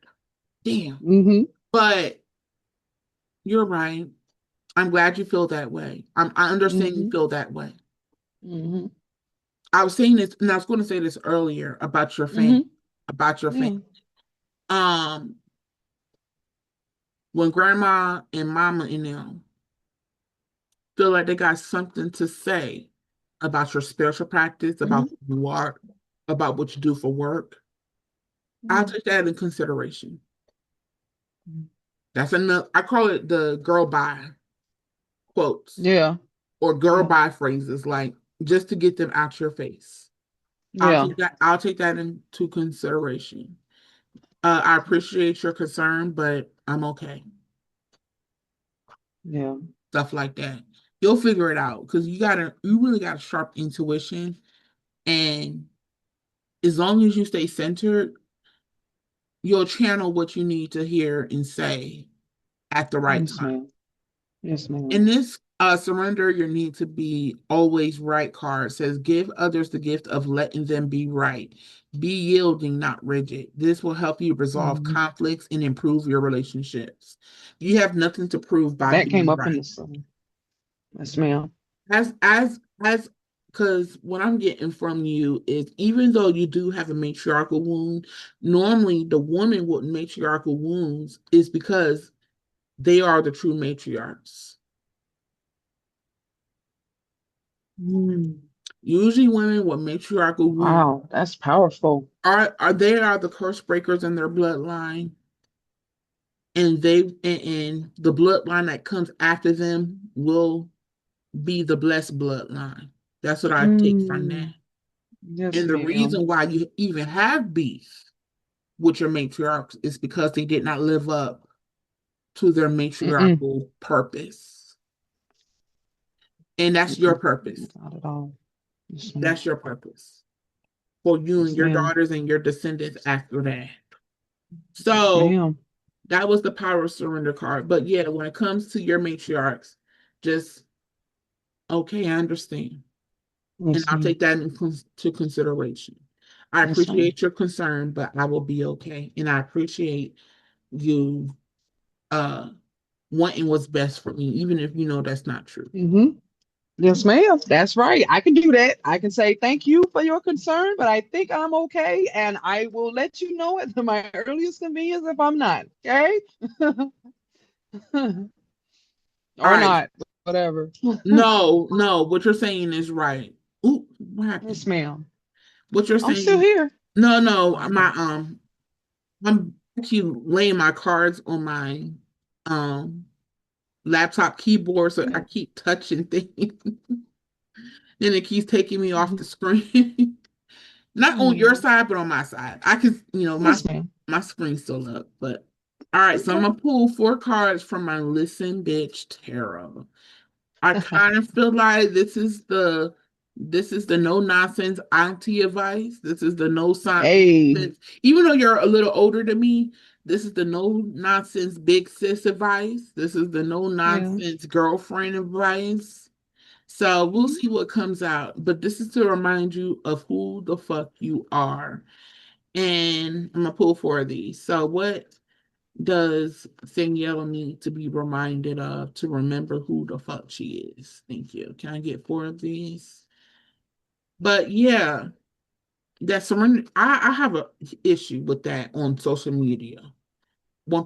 Damn. Mm-hmm. But you're right. I'm glad you feel that way. I understand you Mm-hmm. feel that way. Mm-hmm. I was saying this, and I was going to say this earlier about your family, Mm-hmm. about your family. Yeah. Um, when grandma and mama and them feel like they got something to say about your spiritual practice, about Mm-hmm. who you are, about what you do for work, I'll Mm-hmm. take that in consideration. That's enough. I call it the girl bye quotes Yeah. or girl Yeah. bye phrases, like just to get them out your face. Yeah. I'll take that into consideration. I appreciate your concern, but I'm okay. Yeah. Stuff like that. You'll figure it out because you really got a sharp intuition. And as long as you stay centered, you'll channel what you need to hear and say at the right Yes, time. ma'am. Yes, In ma'am. this surrender your need to be always right card says give others the gift of letting them be right. Be yielding, not rigid. This will help you resolve Mm-hmm. conflicts and improve your relationships. You have nothing to prove by That came being up in right. the sun. Yes, ma'am. As because what I'm getting from you is even though you do have a matriarchal wound, normally the woman with matriarchal wounds is because they are the true matriarchs. Mm. Usually women with matriarchal wounds Wow, that's powerful. are they are the curse breakers in their bloodline, and and the bloodline that comes after them will be the blessed bloodline. That's what I take from that. Mm. Yes, And the ma'am. reason why you even have beef with your matriarchs is because they did not live up to their Mm-mm. matriarchal purpose. And that's your Mm-mm. purpose. Not at all. Yes, ma'am. That's your purpose for you and Yes, your ma'am. daughters and your descendants after that. Yes, So ma'am. that was the power surrender card. But yeah, when it comes to your matriarchs, just okay, I understand. And Yes, I'll ma'am. take that into consideration. I Yes, ma'am. appreciate your concern, but I will be okay. And I appreciate you uh wanting what's best for me, even if you know that's not true. Mm-hmm. Yes, ma'am. That's right. I can do that. I can say thank you for your concern, but I think I'm okay, and I will let you know at my earliest convenience if I'm not. Okay? All Or right. not. Whatever. No, no, what you're saying is right. Ooh, what Yes, happened? ma'am. What you're I'm still saying, here. no, no, Okay. I'm actually laying my cards on my um laptop keyboard, so I keep touching things. Then it keeps taking me off the screen. Not on your Hmm. side, but on my side. I can, Yes, ma'am. my screen's still up, but all right. So I'm Okay. gonna pull 4 cards from my Listen Bitch Tarot. I kind of feel like this is the no nonsense auntie advice. This is the no Hey. nonsense. Even though you're a little older than me, this is the no nonsense big sis advice. This is the no Yeah. nonsense girlfriend advice. So we'll Mhm. see what comes out. But this is to remind you of who the fuck you are. And I'm gonna pull four of these. So what does Sanyel need to be reminded of to remember who the fuck she is? Thank you. Can I get four of these? But yeah, that surrender. I have a issue with that on social media. When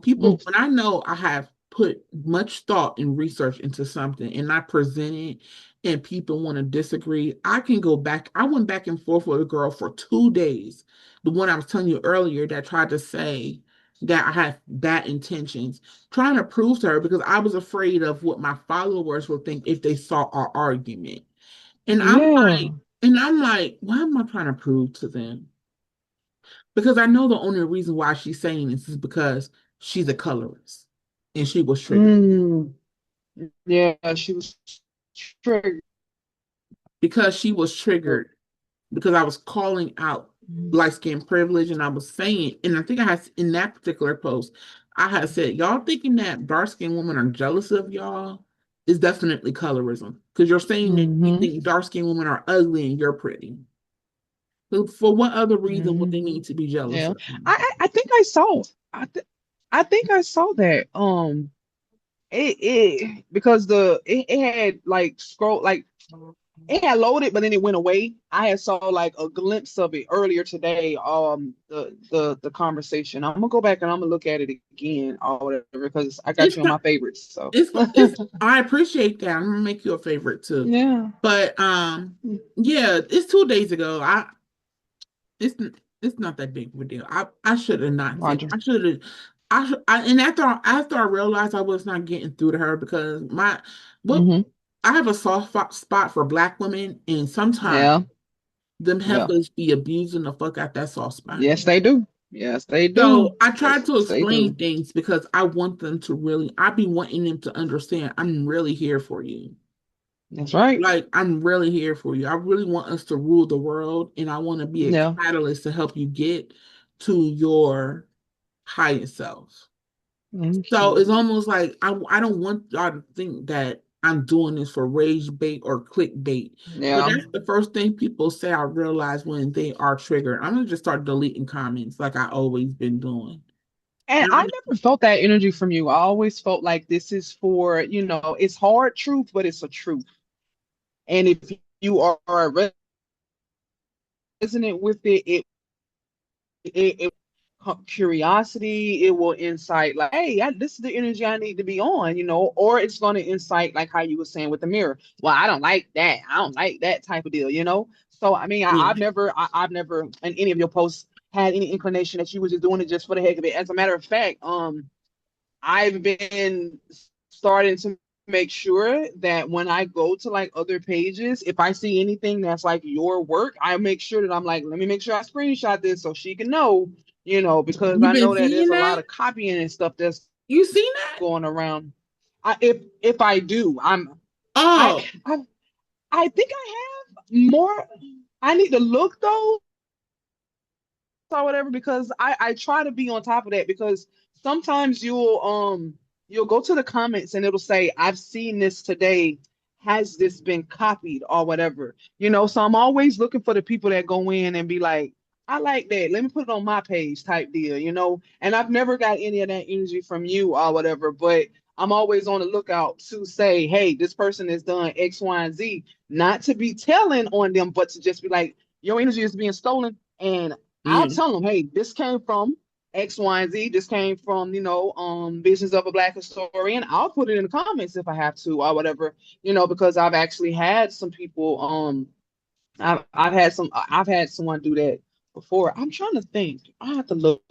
I know I have put much thought and research into something and I present it and people want to disagree, I can go back. I went back and forth with a girl for 2 days. The one I was telling you earlier that tried to say that I had bad intentions, trying to prove to her because I was afraid of what my followers would think if they saw our argument. And I'm like, Yeah. why am I trying to prove to them? Because I know the only reason why she's saying this is because she's a colorist and she was triggered. Mm. Yeah, she was triggered. Because she was triggered because I was calling out light skin privilege and I was saying, and I think I had in that particular post, I had said, y'all thinking that dark skinned women are jealous of y'all is definitely colorism. Because you're saying that you Mm-hmm. think dark skinned women are ugly and you're pretty. So for what other reason would they Hmm. need to be jealous Yeah. of you? I think I saw. I think I saw that. It because it had like scroll like it had loaded, but then it went away. I had saw like a glimpse of it earlier today. The conversation. I'm gonna go back and I'm gonna look at it again or whatever because I got It's you on not, my favorites. So it's I appreciate that. I'm gonna make you a favorite too. yeah. But yeah, it's 2 days ago. It's it's not that big of a deal. I should have not said Roger. I should have and after I realized I was not getting through to her because my what Hmm. I have a soft spot for black women and sometimes Yeah. them Yeah. heifers be abusing the fuck out that soft spot. Yes, they do. Yes, they do. So I try Yes, to they explain do. things because I want them to really I be wanting them to understand I'm really here for you. That's right. Like, I'm really here for you. I really want us to rule the world, and I want to be a Yeah. catalyst to help you get to your highest self. Thank So it's you. almost like I don't want y'all to think that I'm doing this for rage bait or clickbait. But Yeah. that's the first thing people say I realize when they are triggered. I'm gonna just start deleting comments like I always been doing. And And I never felt that energy from you. I always felt like this is for, it's hard truth, but it's a truth. And if you are resonant with it, it curiosity, it will incite like, hey, this is the energy I need to be on, or it's going to incite like how you were saying with the mirror. Well, I don't like that. I don't like that type of deal. So I mean, yeah, I've never in any of your posts had any inclination that you were just doing it just for the heck of it. As a matter of fact, I've been starting to make sure that when I go to like other pages, if I see anything that's like your work, I make sure that I'm like, let me make sure I screenshot this so she can know, because you I been know that seeing there's a that? lot of copying and stuff that's You seen that? going around. If I do, I Oh, I I think I have more. I need to look though or whatever because I try to be on top of that because sometimes you'll go to the comments and it'll say I've seen this today, has this been copied or whatever, so I'm always looking for the people that go in and be like, I like that, let me put it on my page type deal, and I've never got any of that energy from you or whatever, but I'm always on the lookout to say, hey, this person has done X, Y, and Z, not to be telling on them, but to just be like, your energy is being stolen, and I'll yeah. tell them, hey, this came from X, Y, and Z. This came from, Visions of a Black Historian. I'll put it in the comments if I have to or whatever, because I've actually had some people, I've had someone do that before. I'm trying to think. I have to look.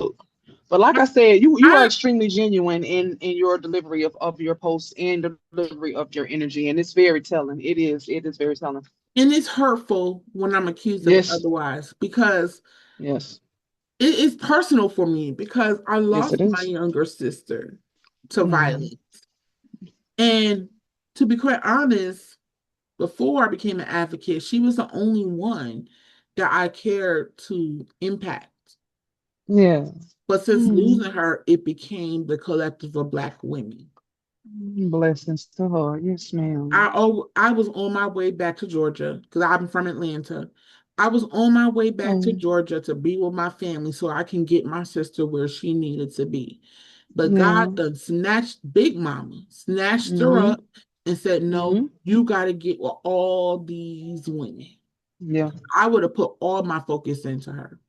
But like I said, you are I extremely genuine in your delivery of your posts and delivery of your energy. And it's very telling. It is very telling. and it's hurtful when I'm accused of Yes. otherwise because Yes. it is personal for me because I Yes, lost it my is. younger sister to Mm. violence. And to be quite honest, before I became an advocate, she was the only one that I cared to impact. Yeah. But since Mm. losing her, it became the collective of Black women. Blessings to her. Yes, ma'am. I was on my way back to Georgia because I'm from Atlanta. I was on my way back to Oh, Georgia to be with my family so I can get my sister where she needed to be. But yeah. God done snatched Big Mama, snatched her Mm-hmm. up and said, no, Mm-hmm. you got to get with all these women. Yeah. I would have put all my focus into her.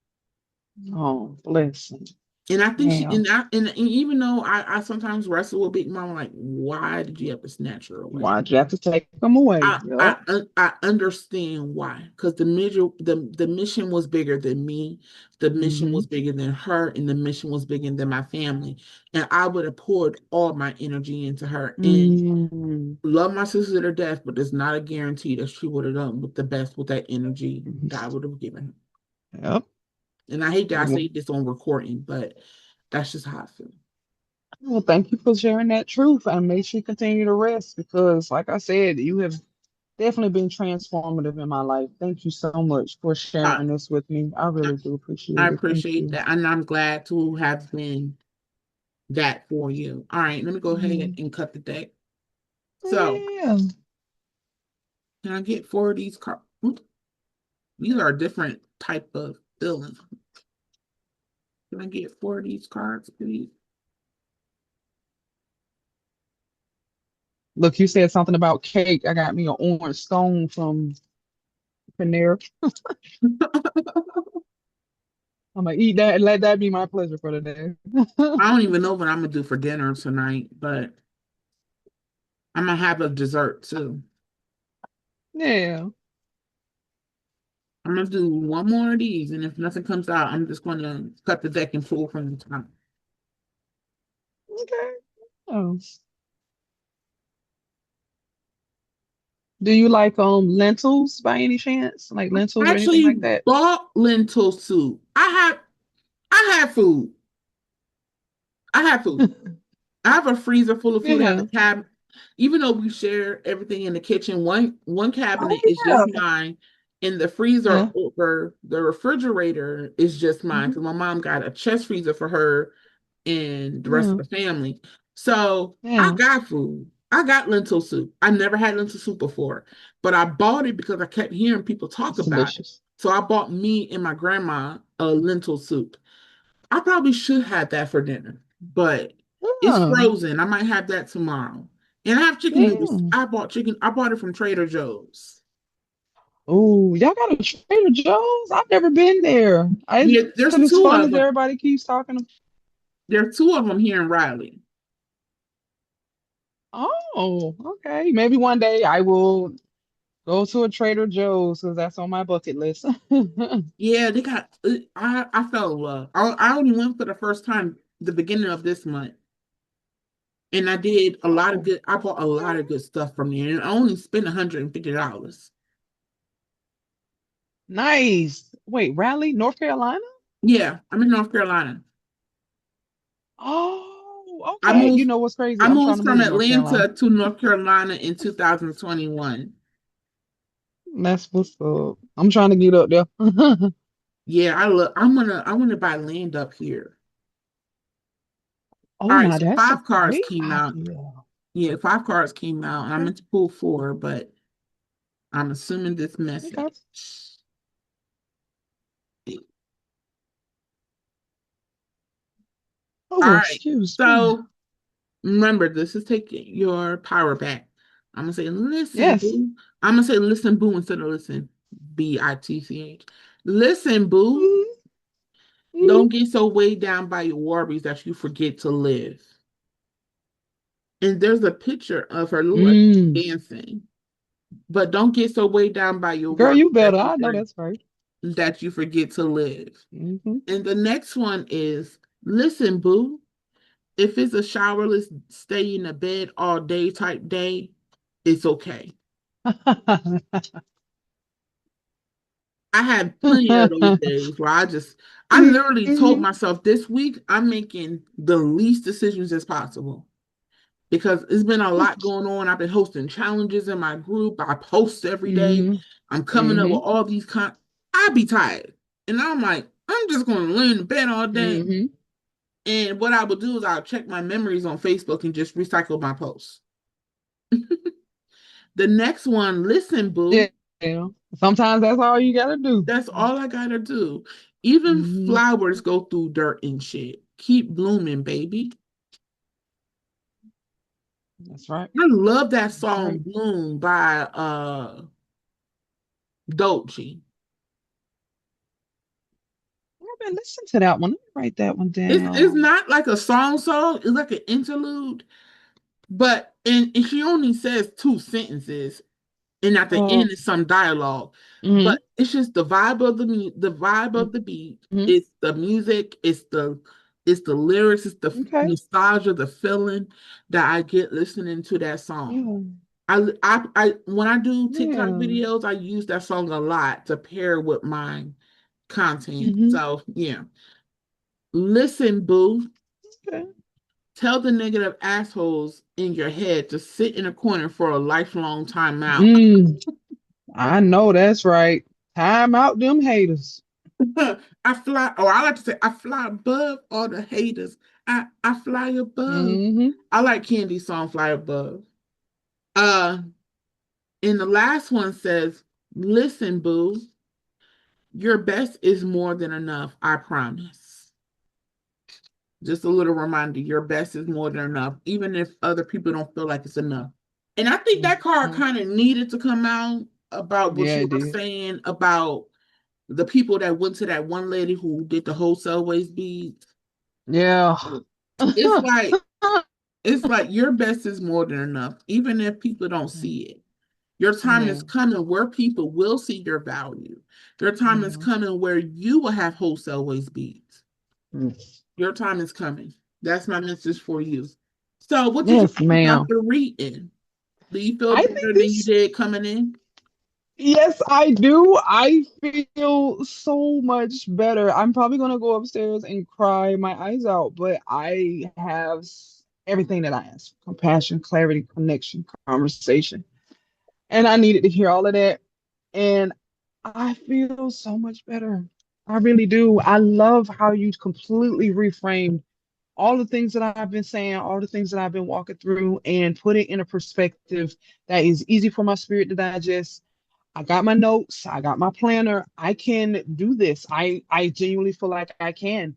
Oh, blessing. And I think Yeah. and even though I sometimes wrestle with Big Mama, like, why did you have to snatch her away? Why'd you have to take them away? Yep. I understand why, because the mission was bigger than me, the mission Mm-hmm. was bigger than her, and the mission was bigger than my family, and I would have poured all my energy into her and Mm-hmm. love my sister to death, but it's not a guarantee that she would have done with the best with that energy that I would have given her. Yep. And I hate that I Well, say this on recording, but that's just how I feel. well, thank you for sharing that truth and make sure you continue to rest because, like I said, you have definitely been transformative in my life. Thank you so much for I, sharing this with me. I really do I appreciate it. Thank appreciate you. that, and I'm glad to have been that for you. All right, let me go ahead Mhm. and cut the deck. So, Yeah. can I get four of these cards? These are a different type of feeling. Can I get four of these cards, please? Look, you said something about cake. I got me an orange scone from Panera. I'm gonna eat that and let that be my pleasure for the day. I don't even know what I'm gonna do for dinner tonight, but I'm gonna have a dessert too. Yeah. I'm gonna do one more of these, and if nothing comes out, I'm just gonna cut the deck and pull from the top. Okay. Oh. Do you like lentils by any chance? Like lentils I or anything like actually that? bought lentil soup. I have food. I have food. I have a freezer full of food. I have a Yeah. cabinet. Even though we share everything in the kitchen, one Oh cabinet is just yeah. mine, and the freezer Yeah. over the refrigerator is just mine Mhm. because my mom got a chest freezer for her and the rest of Yeah. the family. So I Yeah. got food. I got lentil soup. I never had lentil soup before, but I bought it because I kept hearing people talk It's about it. delicious. So I bought me and my grandma a lentil soup. I probably should have that for dinner, but it's Yeah. frozen. I might have that tomorrow. And I have chicken noodles. Yeah. I bought chicken. I bought it from Trader Joe's. Oh, y'all got a Trader Joe's? I've never been there. Yeah, Because there's it's two funny of that them. everybody keeps talking. There's two of them here in Riley. Oh, okay. Maybe one day I will go to a Trader Joe's because that's on my bucket list. Yeah, they got. I fell in love. I only went for the first time the beginning of this month, and I did a lot of Oh, good. I bought a lot okay. of good stuff from there, and I only spent $150. Nice. Wait, Raleigh, North Carolina? Yeah, I'm in North Carolina. Oh, I okay. You moved. know what's crazy? I I'm trying moved to from move to North Carolina. Atlanta to North Carolina in 2021. That's what's up. I'm trying to get up there. Yeah, I want to buy land up here. All Oh, right, now so that's a five cards great came out. idea. Yeah, five cards came out, and I Okay. meant to pull four, but I'm assuming this Okay. message. All Oh, right. excuse me. So remember, this is taking your power back. I'm gonna say, listen, Yes. boo. I'm gonna say, listen, boo, instead of listen, bitch. Listen, boo. Mhm, Don't mhm. get so weighed down by your worries that you forget to live. And there's a picture of her, look like Mm. dancing. But don't get so weighed down by your Girl, worries you better. I know that's right. that you forget to live. Hmm. And the next one is, listen, boo. If it's a showerless, stay in the bed all day type day, it's okay. I had plenty of those days where I literally told Mhm, myself this week I'm making the least decisions as possible because it's been a lot going on. I've been hosting challenges in my group. I post every day. mhm, I'm coming up with mhm, all these I be tired. And I'm like, I'm just gonna lay in the bed all day. mhm. And what I would do is I'll check my memories on Facebook and just recycle my posts. The next one, listen, boo. Yeah. Yeah. Sometimes that's all you gotta do. That's all I gotta do. Even Hmm. flowers go through dirt and shit. Keep blooming, baby. That's right. I love that That's song right. Bloom by Dolce. I've been listening to that one. Let me write that one It's down. not like a song, it's like an interlude, but and she only says two sentences, and at the Uh, end is some dialogue. hmm But it's just the vibe of the vibe of the beat. hmm It's the music. It's the lyrics. It's the Okay. nostalgia, the feeling that I get listening to that song. Yeah. I when I do TikTok Yeah. videos, I use that song a lot to pair with my content. Hmm. So yeah, listen, boo. Okay. Tell the negative assholes in your head to sit in a corner for a lifelong timeout. Mm, I know that's right. Time out them haters. I fly, or I like to say, I fly above all the haters. I fly above. Hmm. I like Candy's song "Fly Above." Uh, and the last one says, "Listen, boo, your best is more than enough. I promise." Just a little reminder: your best is more than enough, even if other people don't feel like it's enough. And I think that card Hmm. kind of needed to come out about what Yeah, you it were did. saying about the people that went to that one lady who did the wholesale waist beads. Yeah. It's like it's like your best is more than enough, even if people don't see it. Your time is Yeah. coming where people will see your value. Your time is Yeah. coming where you will have wholesale waist beads. Mm. Your time is coming. That's my message for you. So, what did you Yes, think ma'am. after reading? Do you feel I think better than you this. did coming in? Yes, I do. I feel so much better. I'm probably gonna go upstairs and cry my eyes out, but I have everything that I asked: compassion, clarity, connection, conversation. And I needed to hear all of that. And I feel so much better. I really do. I love how you completely reframed all the things that I've been saying, all the things that I've been walking through, and put it in a perspective that is easy for my spirit to digest. I got my notes, I got my planner. I can do this. I genuinely feel like I can.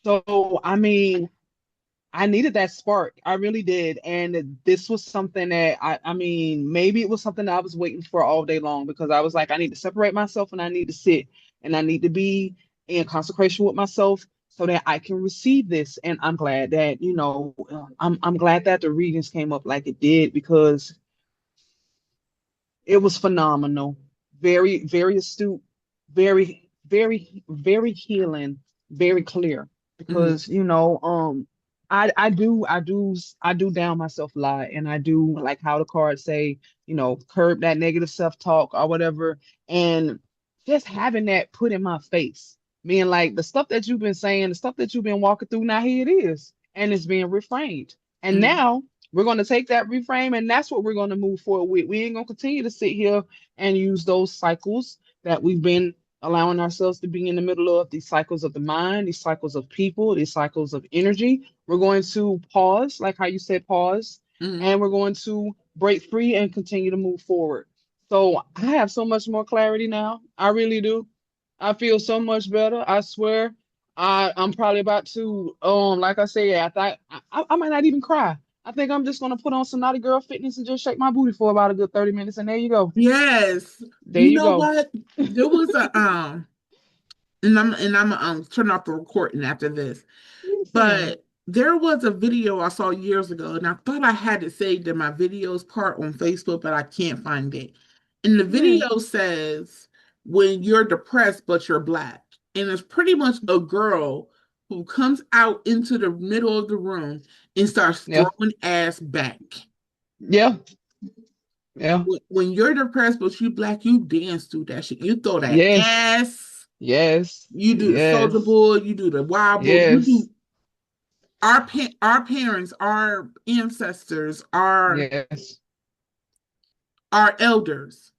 So, I mean, I needed that spark. I really did. And this was something that I mean, maybe it was something that I was waiting for all day long because I was like, I need to separate myself and I need to sit and I need to be in consecration with myself so that I can receive this. And I'm glad that, I'm glad that the readings came up like it did because it was phenomenal. Very, very astute, very, very, very healing, very clear. Mm-hmm, Because, I do down myself a lot and I do like how the cards say, curb that negative self-talk or whatever. And just having that put in my face, being like the stuff that you've been saying, the stuff that you've been walking through, now here it is. And it's being reframed. And mm-hmm, now we're going to take that reframe and that's what we're going to move forward with. We ain't going to continue to sit here and use those cycles that we've been allowing ourselves to be in the middle of, these cycles of the mind, these cycles of people, these cycles of energy. We're going to pause, like how you said, pause, mm-hmm. and we're going to break free and continue to move forward. So I have so much more clarity now. I really do. I feel so much better. I swear. I'm probably about to like I said, I might not even cry. I think I'm just gonna put on some Naughty Girl Fitness and just shake my booty for about a good 30 minutes, and there you go. Yes. There You you know go. what? There was a and I'm turn off the recording after this. Yes, ma'am. But there was a video I saw years ago, and I thought I had it saved in my videos part on Facebook, but I can't find it. And the Yeah. video says, when you're depressed, but you're black. And it's pretty much a girl who comes out into the middle of the room and starts Yeah. throwing ass back. Yeah. Yeah. When you're depressed, but you black, you dance through that shit. You throw that Yes. ass, Yes. you do the soldier Yes. boy, you do the wild boy, you do Yes. our parents, our ancestors, Yes. our elders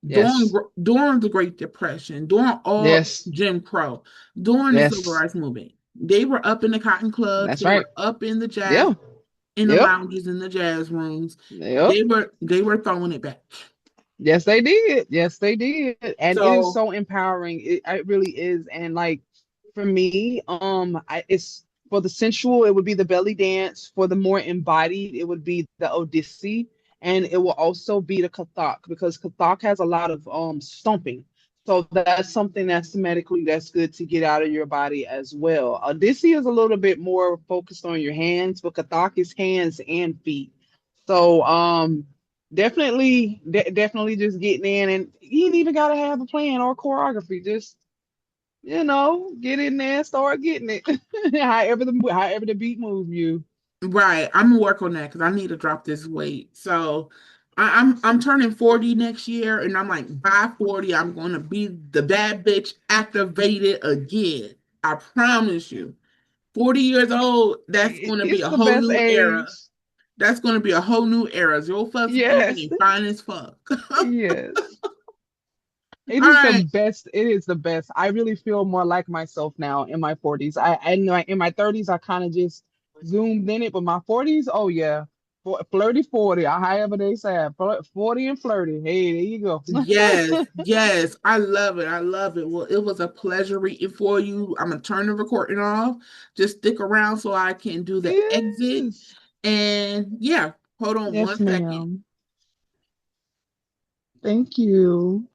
during Yes. during the Great Depression, during all Yes. Jim Crow, during the Civil Yes. Rights Movement. They were up in the cotton clubs. That's They were right. up in the jazz, Yeah. in the Yep. lounges, in the jazz rooms. Yep. They were throwing it back. Yes, they did. Yes, they did. And it is So so empowering. It really is. And like for me, it's for the sensual, it would be the belly dance. For the more embodied, it would be the Odissi. And it will also be the Kathak because Kathak has a lot of stomping. So that's something that's medically that's good to get out of your body as well. Odissi is a little bit more focused on your hands, but Kathak is hands and feet. So definitely just getting in, and you ain't even gotta have a plan or choreography. Just get in there and start getting it. However the beat move you. right, I'm gonna work on that because I need to drop this weight. So I'm turning 40 next year, and I'm like, by 40, I'm gonna be the bad bitch activated again. I promise you. 40 years old, that's gonna be It's a the whole best new era. age. That's gonna be a whole new era. Your fuck's Yes, getting fine as fuck. All yes. It is the right. best. It is the best. I really feel more like myself now in my 40s. I know in my 30s I kind of just zoomed in it, but my 40s, oh yeah, flirty 40, or however they say it, 40 and flirty. Hey, there you go. Yes, yes. I love it. I love it. Well, it was a pleasure reading for you. I'm gonna turn the recording off. Just stick around so I can do the exit. Yes, And yeah, hold on one yes, second. ma'am. Thank you.